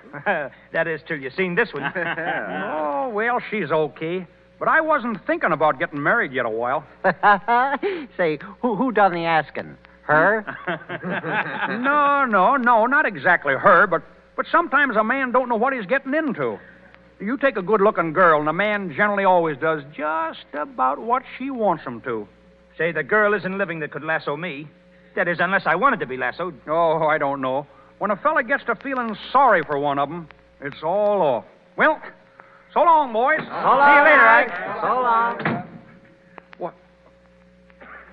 That is till you seen this one. Oh, well, she's okay. But I wasn't thinking about getting married yet a while. Say, who done the asking? Her? No, not exactly her, but sometimes a man don't know what he's getting into. You take a good-looking girl, and a man generally always does just about what she wants him to. Say, the girl isn't living that could lasso me. That is, unless I wanted to be lassoed. Oh, I don't know. When a fella gets to feeling sorry for one of them, it's all off. Well, so long, boys. So long. See you later, Ike. So long.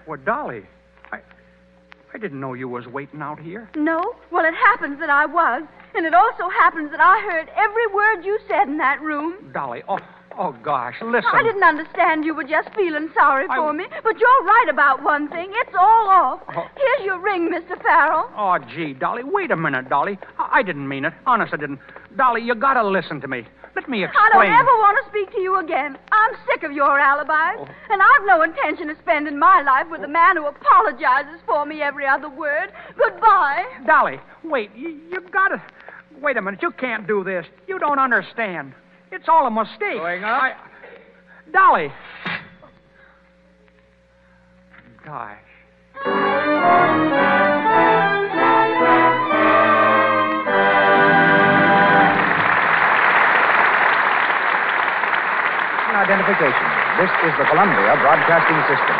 What, Dolly? I didn't know you was waiting out here. No? Well, it happens that I was. And it also happens that I heard every word you said in that room. Dolly, oh gosh, listen. I didn't understand you were just feeling sorry for me. But you're right about one thing. It's all off. Here's your ring, Mr. Farrell. Oh, gee, Dolly, wait a minute, Dolly. I didn't mean it. Honest, I didn't. Dolly, you gotta listen to me. Let me explain. I don't ever want to speak to you again. I'm sick of your alibis. And I've no intention of spending my life with a man who apologizes for me every other word. Goodbye. Dolly, wait. You gotta... Wait a minute. You can't do this. You don't understand. It's all a mistake. Going up? Dolly. Gosh. Identification. This is the Columbia Broadcasting System.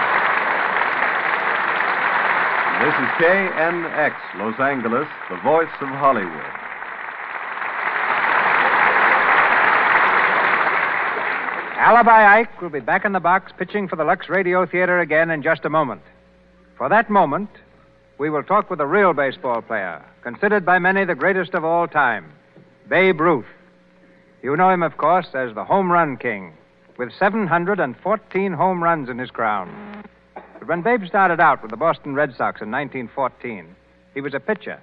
This is KNX, Los Angeles, the voice of Hollywood. Alibi Ike will be back in the box pitching for the Lux Radio Theater again in just a moment. For that moment, we will talk with a real baseball player, considered by many the greatest of all time, Babe Ruth. You know him, of course, as the Home Run King, with 714 home runs in his crown. But when Babe started out with the Boston Red Sox in 1914, he was a pitcher.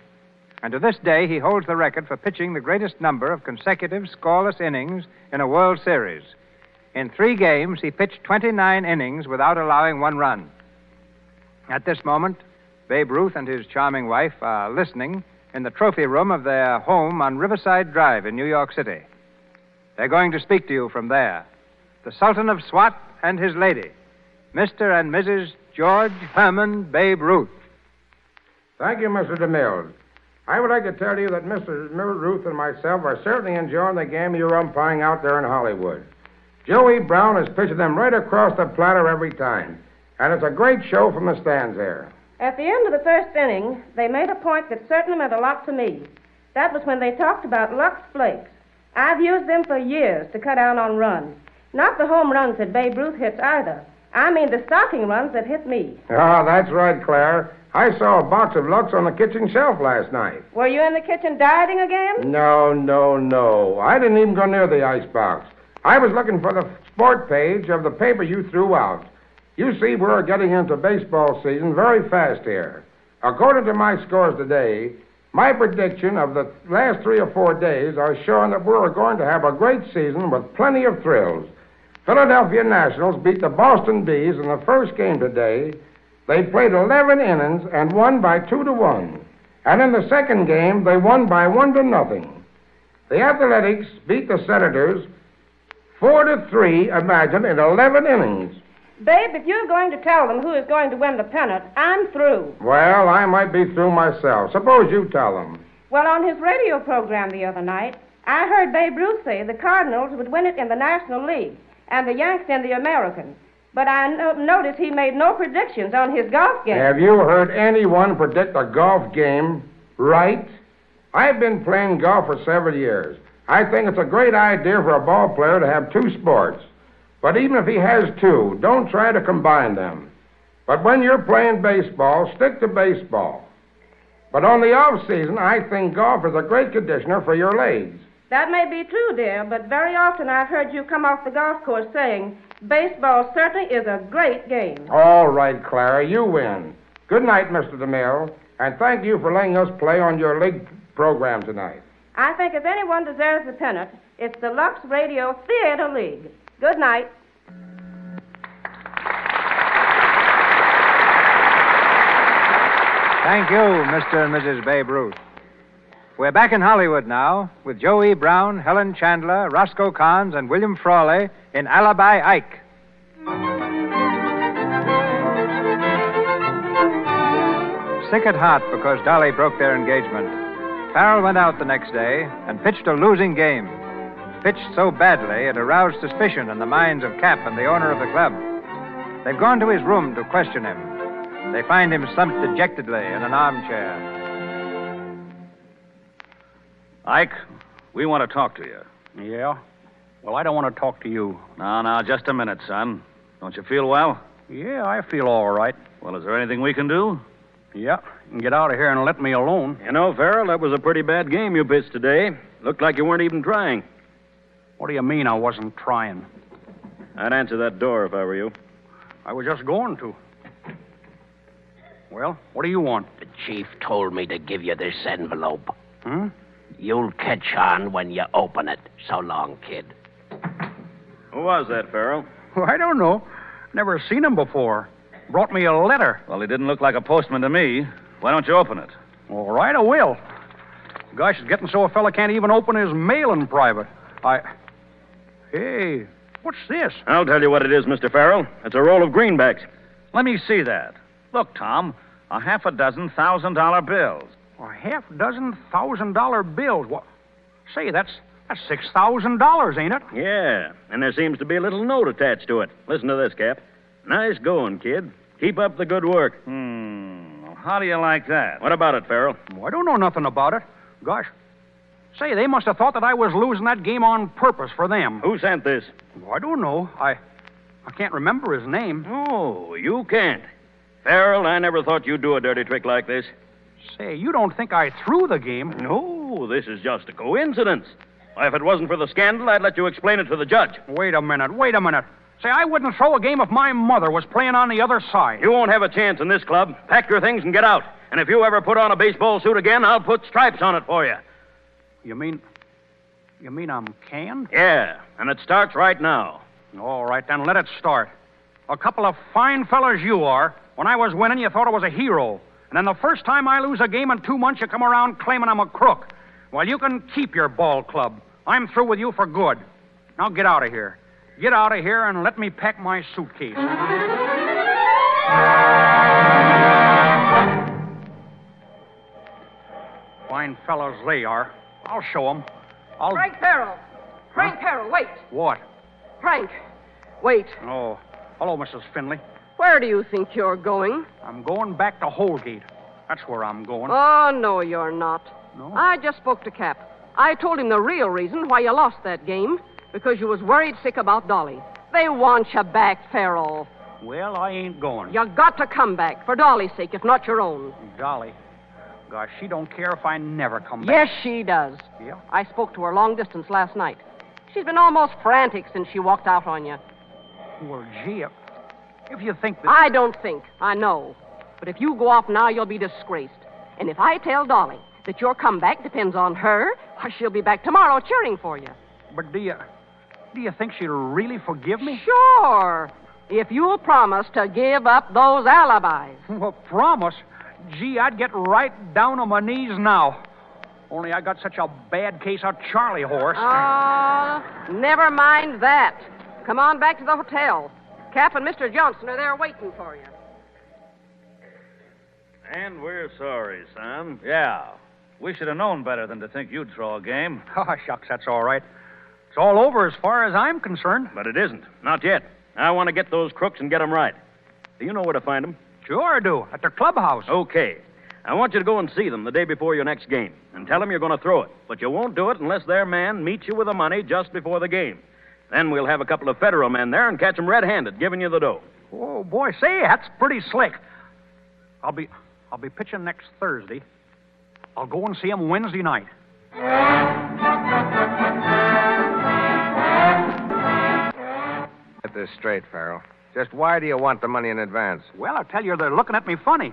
And to this day, he holds the record for pitching the greatest number of consecutive scoreless innings in a World Series. In 3 games, he pitched 29 innings without allowing 1 run. At this moment, Babe Ruth and his charming wife are listening in the trophy room of their home on Riverside Drive in New York City. They're going to speak to you from there. The Sultan of Swat and his lady, Mr. and Mrs. George Herman Babe Ruth. Thank you, Mr. DeMille. I would like to tell you that Mr. Ruth and myself are certainly enjoying the game you're umpiring out there in Hollywood. Joey Brown is pitching them right across the platter every time. And it's a great show from the stands there. At the end of the first inning, they made a point that certainly meant a lot to me. That was when they talked about Lux Flakes. I've used them for years to cut down on runs. Not the home runs that Babe Ruth hits either. I mean the stocking runs that hit me. Ah, that's right, Claire. I saw a box of Lux on the kitchen shelf last night. Were you in the kitchen dieting again? No. I didn't even go near the icebox. I was looking for the sport page of the paper you threw out. You see, we're getting into baseball season very fast here. According to my scores today, my prediction of the last 3 or 4 days are showing that we're going to have a great season with plenty of thrills. Philadelphia Nationals beat the Boston Bees in the first game today. They played 11 innings and won by 2-1. And in the second game, they won by 1-0. The Athletics beat the Senators 4-3, imagine, in 11 innings. Babe, if you're going to tell them who is going to win the pennant, I'm through. Well, I might be through myself. Suppose you tell them. Well, on his radio program the other night, I heard Babe Ruth say the Cardinals would win it in the National League and the Yanks in the American. But I noticed he made no predictions on his golf game. Have you heard anyone predict a golf game right? I've been playing golf for several years. I think it's a great idea for a ball player to have two sports. But even if he has two, don't try to combine them. But when you're playing baseball, stick to baseball. But on the off season, I think golf is a great conditioner for your legs. That may be true, dear, but very often I've heard you come off the golf course saying, baseball certainly is a great game. All right, Clara, you win. Good night, Mr. DeMille, and thank you for letting us play on your league program tonight. I think if anyone deserves the pennant, it's the Lux Radio Theater League. Good night. Thank you, Mr. and Mrs. Babe Ruth. We're back in Hollywood now with Joe E. Brown, Helen Chandler, Roscoe Kahns, and William Frawley in Alibi Ike. Sick at heart because Dolly broke their engagement, Farrell went out the next day and pitched a losing game. Pitched so badly it aroused suspicion in the minds of Cap and the owner of the club. They've gone to his room to question him. They find him slumped dejectedly in an armchair. Ike, we want to talk to you. Yeah? Well, I don't want to talk to you. Now, just a minute, son. Don't you feel well? Yeah, I feel all right. Well, is there anything we can do? Yeah, you can get out of here and let me alone. You know, Farrell, that was a pretty bad game you pitched today. Looked like you weren't even trying. What do you mean I wasn't trying? I'd answer that door if I were you. I was just going to. Well, what do you want? The chief told me to give you this envelope. Hmm? You'll catch on when you open it. So long, kid. Who was that, Farrell? Well, I don't know. Never seen him before. Brought me a letter. Well, he didn't look like a postman to me. Why don't you open it? All right, I will. Gosh, it's getting so a fella can't even open his mail in private. Hey, what's this? I'll tell you what it is, Mr. Farrell. It's a roll of greenbacks. Let me see that. Look, Tom, a half a dozen $1,000 bills. A half dozen $1,000 bills. What? Say, that's $6,000, ain't it? Yeah, and there seems to be a little note attached to it. Listen to this, Cap. Nice going, kid. Keep up the good work. How do you like that? What about it, Farrell? Well, I don't know nothing about it. Gosh. Say, they must have thought that I was losing that game on purpose for them. Who sent this? Well, I don't know. I can't remember his name. Oh, you can't. Farrell, I never thought you'd do a dirty trick like this. Say, you don't think I threw the game? No, this is just a coincidence. Why, if it wasn't for the scandal, I'd let you explain it to the judge. Wait a minute. Say, I wouldn't throw a game if my mother was playing on the other side. You won't have a chance in this club. Pack your things and get out. And if you ever put on a baseball suit again, I'll put stripes on it for you. You mean I'm canned? Yeah, and it starts right now. All right, then let it start. A couple of fine fellas you are. When I was winning, you thought I was a hero. And then the first time I lose a game in 2 months, you come around claiming I'm a crook. Well, you can keep your ball club. I'm through with you for good. Now get out of here. Get out of here and let me pack my suitcase. Fine fellows they are. I'll show them. Frank Farrell, wait. What? Frank, wait. Oh, hello, Mrs. Finley. Where do you think you're going? I'm going back to Holgate. That's where I'm going. Oh, no, you're not. No? I just spoke to Cap. I told him the real reason why you lost that game. Because you was worried sick about Dolly. They want you back, Farrell. Well, I ain't going. You got to come back, for Dolly's sake, if not your own. Dolly? Gosh, she don't care if I never come back. Yes, she does. Yeah? I spoke to her long distance last night. She's been almost frantic since she walked out on you. Well, gee, if you think that... I don't think. I know. But if you go off now, you'll be disgraced. And if I tell Dolly that your comeback depends on her, why, she'll be back tomorrow cheering for you. But do you think she'll really forgive me? Sure. If you'll promise to give up those alibis. Well, promise? Gee, I'd get right down on my knees now. Only I got such a bad case of Charlie horse. Never mind that. Come on back to the hotel. Cap and Mr. Johnson are there waiting for you. And we're sorry, son. Yeah. We should have known better than to think you'd throw a game. Oh, shucks, that's all right. It's all over as far as I'm concerned. But it isn't. Not yet. I want to get those crooks and get them right. Do you know where to find them? Sure I do. At their clubhouse. Okay. I want you to go and see them the day before your next game and tell them you're going to throw it. But you won't do it unless their man meets you with the money just before the game. Then we'll have a couple of federal men there and catch them red-handed, giving you the dough. Oh, boy, say, that's pretty slick. I'll be pitching next Thursday. I'll go and see him Wednesday night. Get this straight, Farrell. Just why do you want the money in advance? Well, I tell you, they're looking at me funny.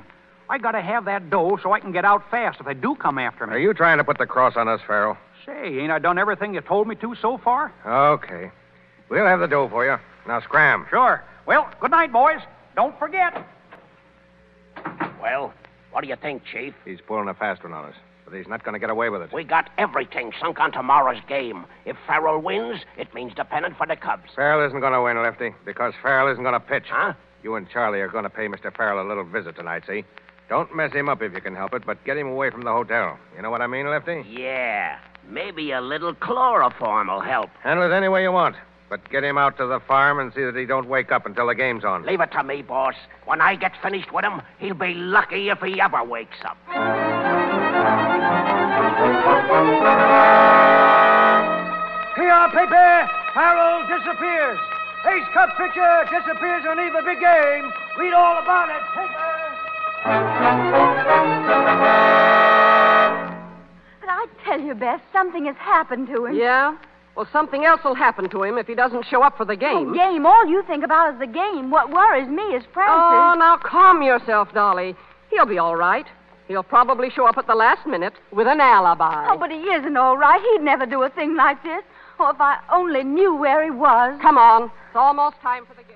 I got to have that dough so I can get out fast if they do come after me. Are you trying to put the cross on us, Farrell? Say, ain't I done everything you told me to so far? Okay. We'll have the dough for you. Now scram. Sure. Well, good night, boys. Don't forget. Well, what do you think, Chief? He's pulling a fast one on us, but he's not going to get away with it. We got everything sunk on tomorrow's game. If Farrell wins, it means the pennant for the Cubs. Farrell isn't going to win, Lefty, because Farrell isn't going to pitch. Huh? You and Charlie are going to pay Mr. Farrell a little visit tonight, see? Don't mess him up if you can help it, but get him away from the hotel. You know what I mean, Lefty? Yeah. Maybe a little chloroform will help. Handle it any way you want, but get him out to the farm and see that he don't wake up until the game's on. Leave it to me, boss. When I get finished with him, he'll be lucky if he ever wakes up. Here, paper. Farrell disappears. Ace Cup pitcher disappears on the big game. Read all about it, paper. But I tell you, Beth, something has happened to him. Yeah? Well, something else will happen to him if he doesn't show up for the game. Oh, game? All you think about is the game. What worries me is Francis. Oh, now calm yourself, Dolly. He'll be all right. He'll probably show up at the last minute with an alibi. Oh, but he isn't all right. He'd never do a thing like this. Oh, if I only knew where he was. Come on. It's almost time for the game.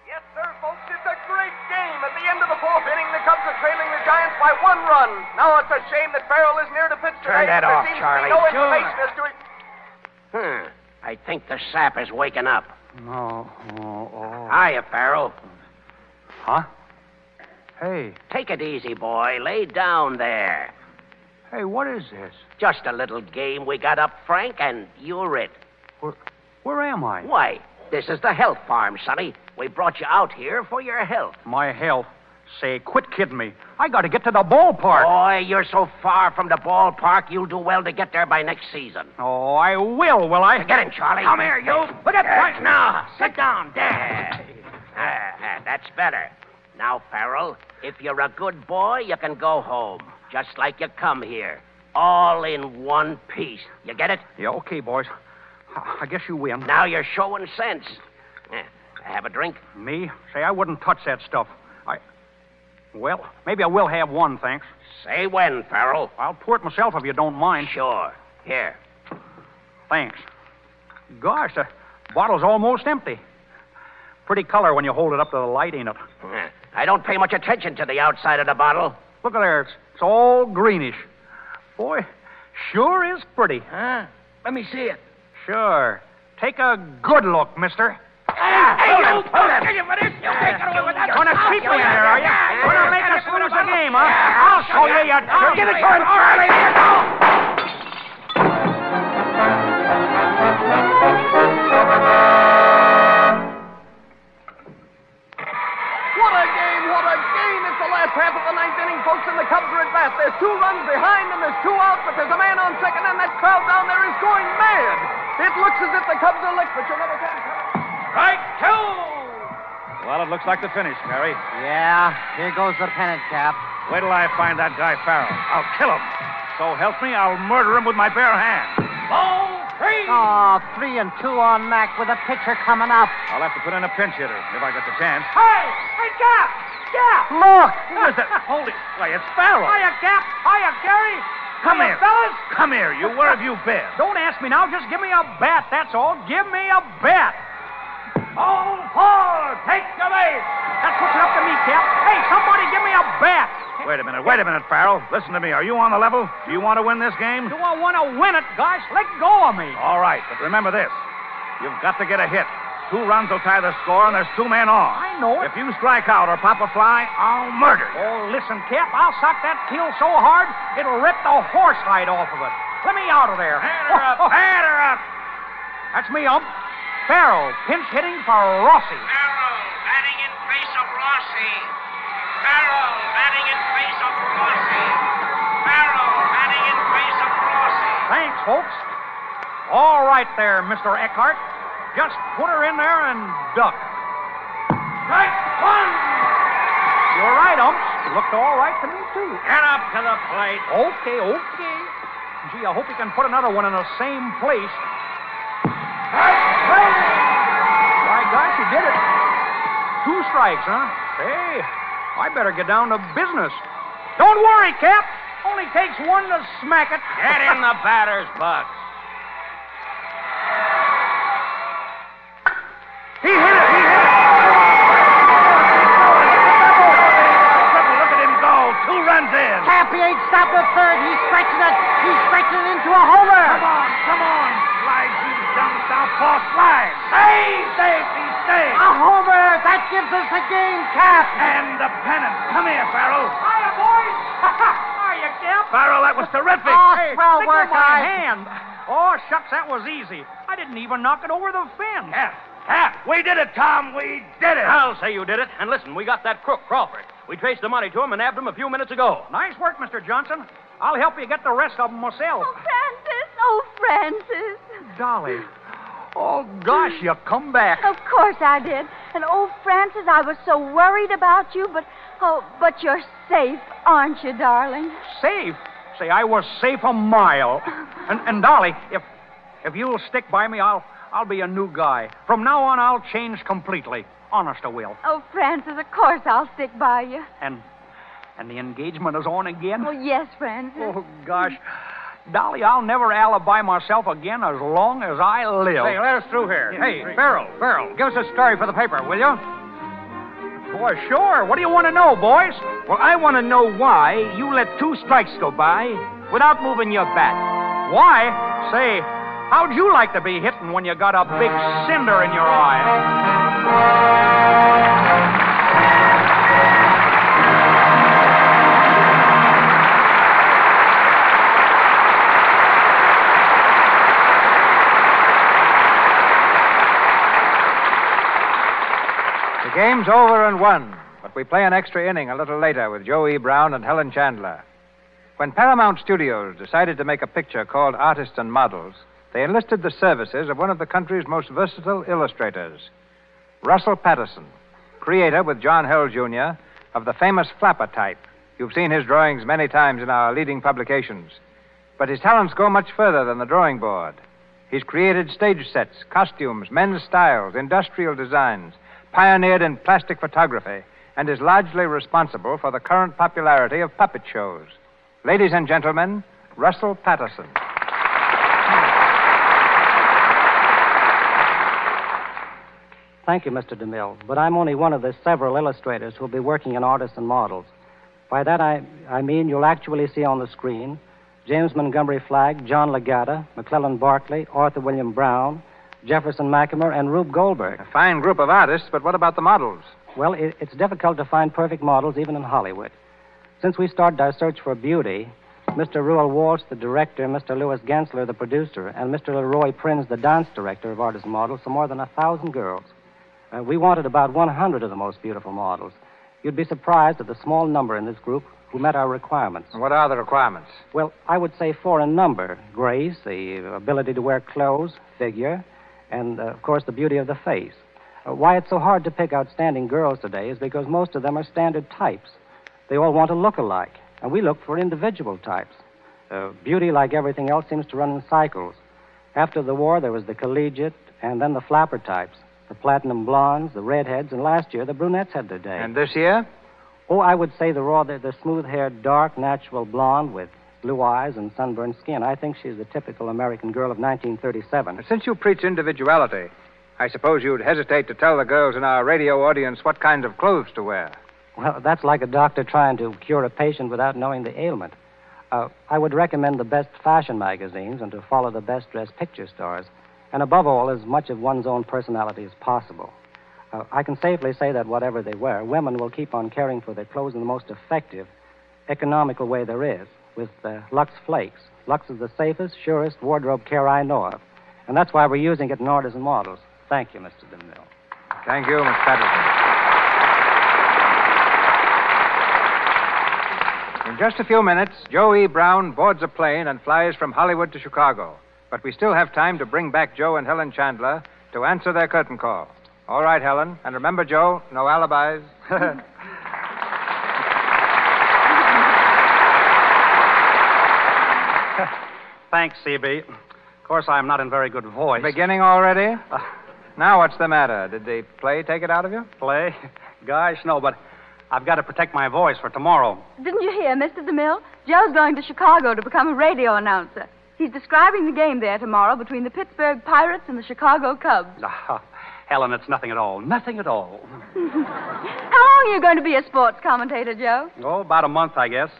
Yes, sir, folks, it's a great game. At the end of the fourth inning, the Cubs are trailing the Giants by 1 run. Now it's a shame that Farrell isn't here to pitch Turn tonight. that off, There seems Charlie. to be no Sure. information as to it. I think the sap is waking up. Oh. Hiya, Farrell. Huh? Hey. Take it easy, boy. Lay down there. Hey, what is this? Just a little game we got up, Frank, and you're it. Where am I? Why, this is the health farm, Sonny. We brought you out here for your health. My health. Say, quit kidding me. I got to get to the ballpark. Boy, you're so far from the ballpark, you'll do well to get there by next season. Oh, I will I? Get in, Charlie. Come here, you. Put it right now. Sit down. There. That's better. Now, Farrell, if you're a good boy, you can go home, just like you come here. All in one piece. You get it? Yeah, okay, boys. I guess you win. Now you're showing sense. Have a drink? Me? Say, I wouldn't touch that stuff. Well, maybe I will have one, thanks. Say when, Farrell. I'll pour it myself if you don't mind. Sure. Here. Thanks. Gosh, the bottle's almost empty. Pretty color when you hold it up to the light, ain't it? I don't pay much attention to the outside of the bottle. Look at there. It's all greenish. Boy, sure is pretty. Huh? Let me see it. Sure. Take a good look, mister. Hey, you! Kill you for this! You can't get away with that! Gonna keep me in there, are you? Gonna make us lose the game, huh? I'll show you, you jerk. Give it to him, Charlie! Here, go! What a game, what a game. It's the last half of the ninth inning, folks, and the Cubs are at bat. There's 2 runs behind and there's 2 out, but there's a man on second, and that crowd down there is going mad. It looks as if the Cubs are licked, but you never can tell. Right, 2! Well, it looks like the finish, Perry. Yeah, here goes the pennant, Cap. Wait till I find that guy Farrell. I'll kill him. So help me, I'll murder him with my bare hands. Ball 3! Oh, 3 and 2 on Mac with a pitcher coming up. I'll have to put in a pinch hitter if I get the chance. Hey, Cap! Cap! Look! Who is that? Holy... Why, it's Farrell. Hiya, Cap! Hiya, Gary! Come Hiya, here. fellas! Come here, you. Where have you been? Don't ask me now. Just give me a bat, that's all. Give me a bat. All 4! Take the base! That's what's up to me, Cap. Hey, somebody give me a bat. Wait a minute, Farrell. Listen to me. Are you on the level? Do you want to win this game? Do I want to win it, guys? Let go of me. All right, but remember this. You've got to get a hit. 2 runs will tie the score, and there's 2 men on. I know it. If you strike out or pop a fly, I'll murder you. Oh, listen, Cap, I'll sock that peel so hard, it'll rip the horsehide off of it. Let me out of there. Hand her up. Hand her up. That's me, Ump. Farrell, pinch hitting for Rossi. Farrell, batting in place of Rossi. Farrell, batting in place of Rossi. Farrell, batting in place of Rossi. Thanks, folks. All right there, Mr. Eckhart. Just put her in there and duck. Strike 1. You're right, Umps. Looked all right to me, too. Get up to the plate. Okay. Gee, I hope you can put another one in the same place. My gosh, you did it. 2 strikes, huh? Hey, I better get down to business. Don't worry, Cap. Only takes 1 to smack it. Get in the batter's box. He hit it. Look at him go. 2 runs in. Cap, he ain't stopped at third. He's stretching it. He's stretching it into a homer. Come on. Slide, you young southpaw, slide. Safe. He stays. A homer. That gives us the game, Cap. And the pennant. Come here, Farrell. Hiya, boys. Hiya, Cap. Farrell, that was terrific. Oh, Hey, swell stick work, with my guys. hand. Oh, shucks, that was easy. I didn't even knock it over the fence. Cap, we did it, Tom. We did it. I'll say you did it. And listen, we got that crook, Crawford. We traced the money to him and nabbed him a few minutes ago. Nice work, Mr. Johnson. I'll help you get the rest of them myself. Oh, Francis. Dolly. Oh, gosh, you come back. Of course I did. And oh, Francis, I was so worried about you, but you're safe, aren't you, darling? Safe? Say, I was safe a mile. And Dolly, if you'll stick by me, I'll be a new guy. From now on, I'll change completely. Honest, I will. Oh, Francis, of course I'll stick by you. And the engagement is on again? Oh, yes, Francis. Oh, gosh. Dolly, I'll never alibi myself again as long as I live. Hey, let us through here. Hey, Farrell, give us a story for the paper, will you? Boy, sure. What do you want to know, boys? Well, I want to know why you let 2 strikes go by without moving your bat. Why? Say, how'd you like to be hitting when you got a big cinder in your eye? The game's over and won, but we play an extra inning a little later with Joe E. Brown and Helen Chandler. When Paramount Studios decided to make a picture called Artists and Models, they enlisted the services of one of the country's most versatile illustrators, Russell Patterson, creator with John Hill, Jr., of the famous flapper type. You've seen his drawings many times in our leading publications. But his talents go much further than the drawing board. He's created stage sets, costumes, men's styles, industrial designs, pioneered in plastic photography, and is largely responsible for the current popularity of puppet shows. Ladies and gentlemen, Russell Patterson. Thank you, Mr. DeMille, but I'm only one of the several illustrators who'll be working in artists and models. By that, I mean you'll actually see on the screen James Montgomery Flagg, John Legata, McClellan Barkley, Arthur William Brown, Jefferson McEmer, and Rube Goldberg. A fine group of artists, but what about the models? Well, it's difficult to find perfect models even in Hollywood. Since we started our search for beauty, Mr. Ruel Walsh, the director, Mr. Louis Gensler, the producer, and Mr. Leroy Prinz, the dance director of Artists and Models, saw more than 1,000 girls. We wanted about 100 of the most beautiful models. You'd be surprised at the small number in this group who met our requirements. What are the requirements? Well, I would say 4 in number. Grace, the ability to wear clothes, figure, and, of course, the beauty of the face. Why it's so hard to pick outstanding girls today is because most of them are standard types. They all want to look alike, and we look for individual types. Beauty, like everything else, seems to run in cycles. After the war, there was the collegiate, and then the flapper types. The platinum blondes, the redheads, and last year, the brunettes had their day. And this year? Oh, I would say the smooth-haired, dark, natural blonde with blue eyes and sunburned skin. I think she's the typical American girl of 1937. Since you preach individuality, I suppose you'd hesitate to tell the girls in our radio audience what kinds of clothes to wear. Well, that's like a doctor trying to cure a patient without knowing the ailment. I would recommend the best fashion magazines and to follow the best-dressed picture stars. and above all, as much of one's own personality as possible. I can safely say that whatever they wear, women will keep on caring for their clothes in the most effective, economical way there is, with Lux Flakes. Lux is the safest, surest wardrobe care I know of, and that's why we're using it in orders and models. Thank you, Mr. DeMille. Thank you, Miss Patterson. In just a few minutes, Joe E. Brown boards a plane and flies from Hollywood to Chicago. But we still have time to bring back Joe and Helen Chandler to answer their curtain call. All right, Helen. And remember, Joe, no alibis. Thanks, CB. Of course, I'm not in very good voice. Beginning already? Now what's the matter? Did the play take it out of you? Play? Gosh, no, but I've got to protect my voice for tomorrow. Didn't you hear, Mr. DeMille? Joe's going to Chicago to become a radio announcer. He's describing the game there tomorrow between the Pittsburgh Pirates and the Chicago Cubs. Helen, it's nothing at all. Nothing at all. How long are you going to be a sports commentator, Joe? Oh, about a month, I guess.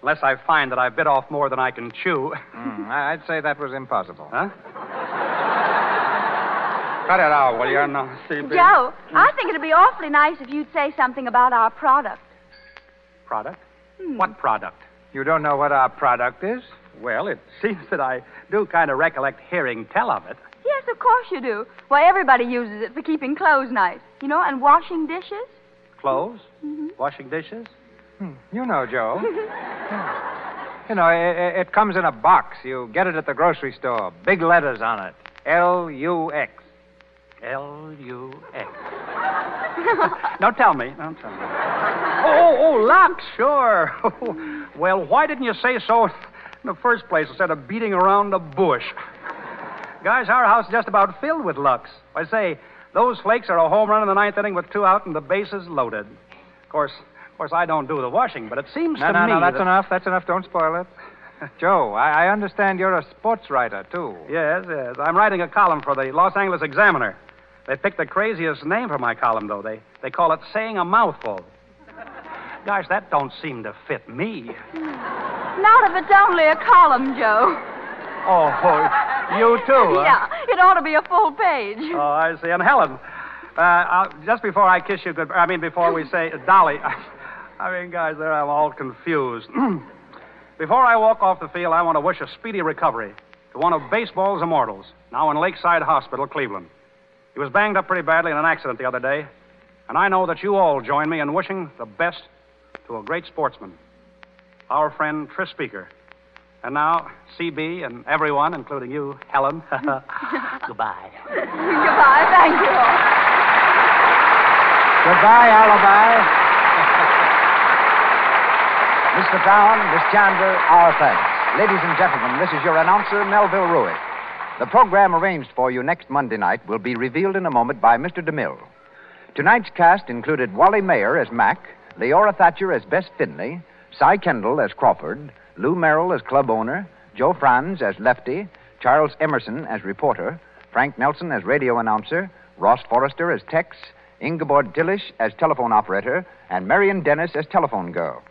Unless I find that I've bit off more than I can chew. I'd say that was impossible. Huh? Cut it out, will you? No, CB. Joe, I think it'd be awfully nice if you'd say something about our product. Product? What product? You don't know what our product is? Well, it seems that I do kind of recollect hearing tell of it. Yes, of course you do. Why, everybody uses it for keeping clothes nice, and washing dishes. Clothes? Washing dishes? You know, Joe. It comes in a box. You get it at the grocery store. Big letters on it. L-U-X. L-U-X. Now tell me. Oh, Lux, sure. Well, why didn't you say so in the first place instead of beating around the bush? Guys, our house is just about filled with Lux. I say, those flakes are a home run in the ninth inning with 2 out and the bases loaded. Of course, I don't do the washing, but it seems to me... No, that's enough. That's enough. Don't spoil it. Joe, I understand you're a sports writer, too. Yes. I'm writing a column for the Los Angeles Examiner. They picked the craziest name for my column, though. They call it Saying a Mouthful. Gosh, that don't seem to fit me. Not if it's only a column, Joe. Oh, you too, huh? Yeah, it ought to be a full page. Oh, I see. And Helen, just before I kiss you before we say Dolly, guys, there I'm all confused. Before I walk off the field, I want to wish a speedy recovery to one of baseball's immortals, now in Lakeside Hospital, Cleveland. He was banged up pretty badly in an accident the other day, and I know that you all join me in wishing the best to a great sportsman, our friend Tris Speaker. And now, CB and everyone, including you, Helen, goodbye. Goodbye, thank you. Goodbye, Alibi. Mr. Brown, Miss Chandler, our thanks. Ladies and gentlemen, this is your announcer, Melville Ruick. The program arranged for you next Monday night will be revealed in a moment by Mr. DeMille. Tonight's cast included Wally Mayer as Mac, Leora Thatcher as Bess Finley, Cy Kendall as Crawford, Lou Merrill as club owner, Joe Franz as Lefty, Charles Emerson as reporter, Frank Nelson as radio announcer, Ross Forrester as Tex, Ingeborg Dillish as telephone operator, and Marion Dennis as telephone girl.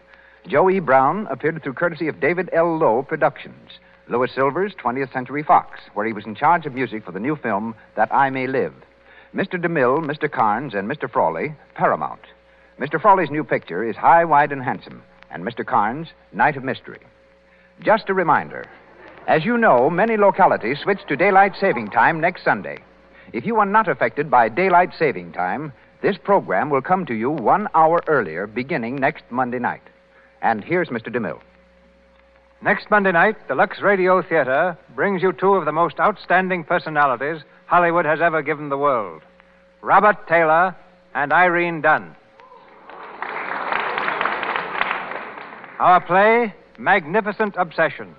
Joe E. Brown appeared through courtesy of David L. Lowe Productions, Louis Silvers, 20th Century Fox, where he was in charge of music for the new film That I May Live. Mr. DeMille, Mr. Carnes, and Mr. Frawley, Paramount. Mr. Frawley's new picture is High, Wide, and Handsome, and Mr. Carnes, Night of Mystery. Just a reminder, as you know, many localities switch to daylight saving time next Sunday. If you are not affected by daylight saving time, this program will come to you 1 hour earlier, beginning next Monday night. And here's Mr. DeMille. Next Monday night, the Lux Radio Theater brings you 2 of the most outstanding personalities Hollywood has ever given the world, Robert Taylor and Irene Dunn. Our play, Magnificent Obsession,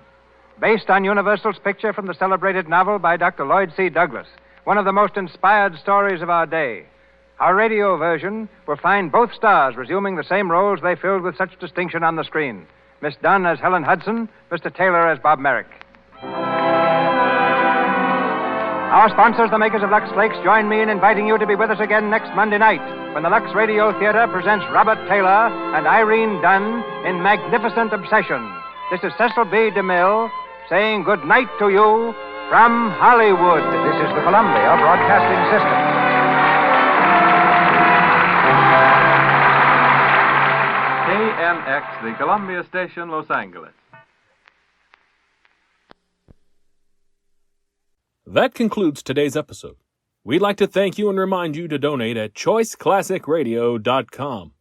based on Universal's picture from the celebrated novel by Dr. Lloyd C. Douglas, one of the most inspired stories of our day. Our radio version will find both stars resuming the same roles they filled with such distinction on the screen. Miss Dunn as Helen Hudson, Mr. Taylor as Bob Merrick. Our sponsors, the makers of Lux Flakes, join me in inviting you to be with us again next Monday night when the Lux Radio Theater presents Robert Taylor and Irene Dunn in Magnificent Obsession. This is Cecil B. DeMille saying good night to you From Hollywood, this is the Columbia Broadcasting System. KNX, the Columbia Station, Los Angeles. That concludes today's episode. We'd like to thank you and remind you to donate at choiceclassicradio.com.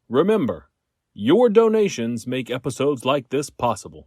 Remember, your donations make episodes like this possible.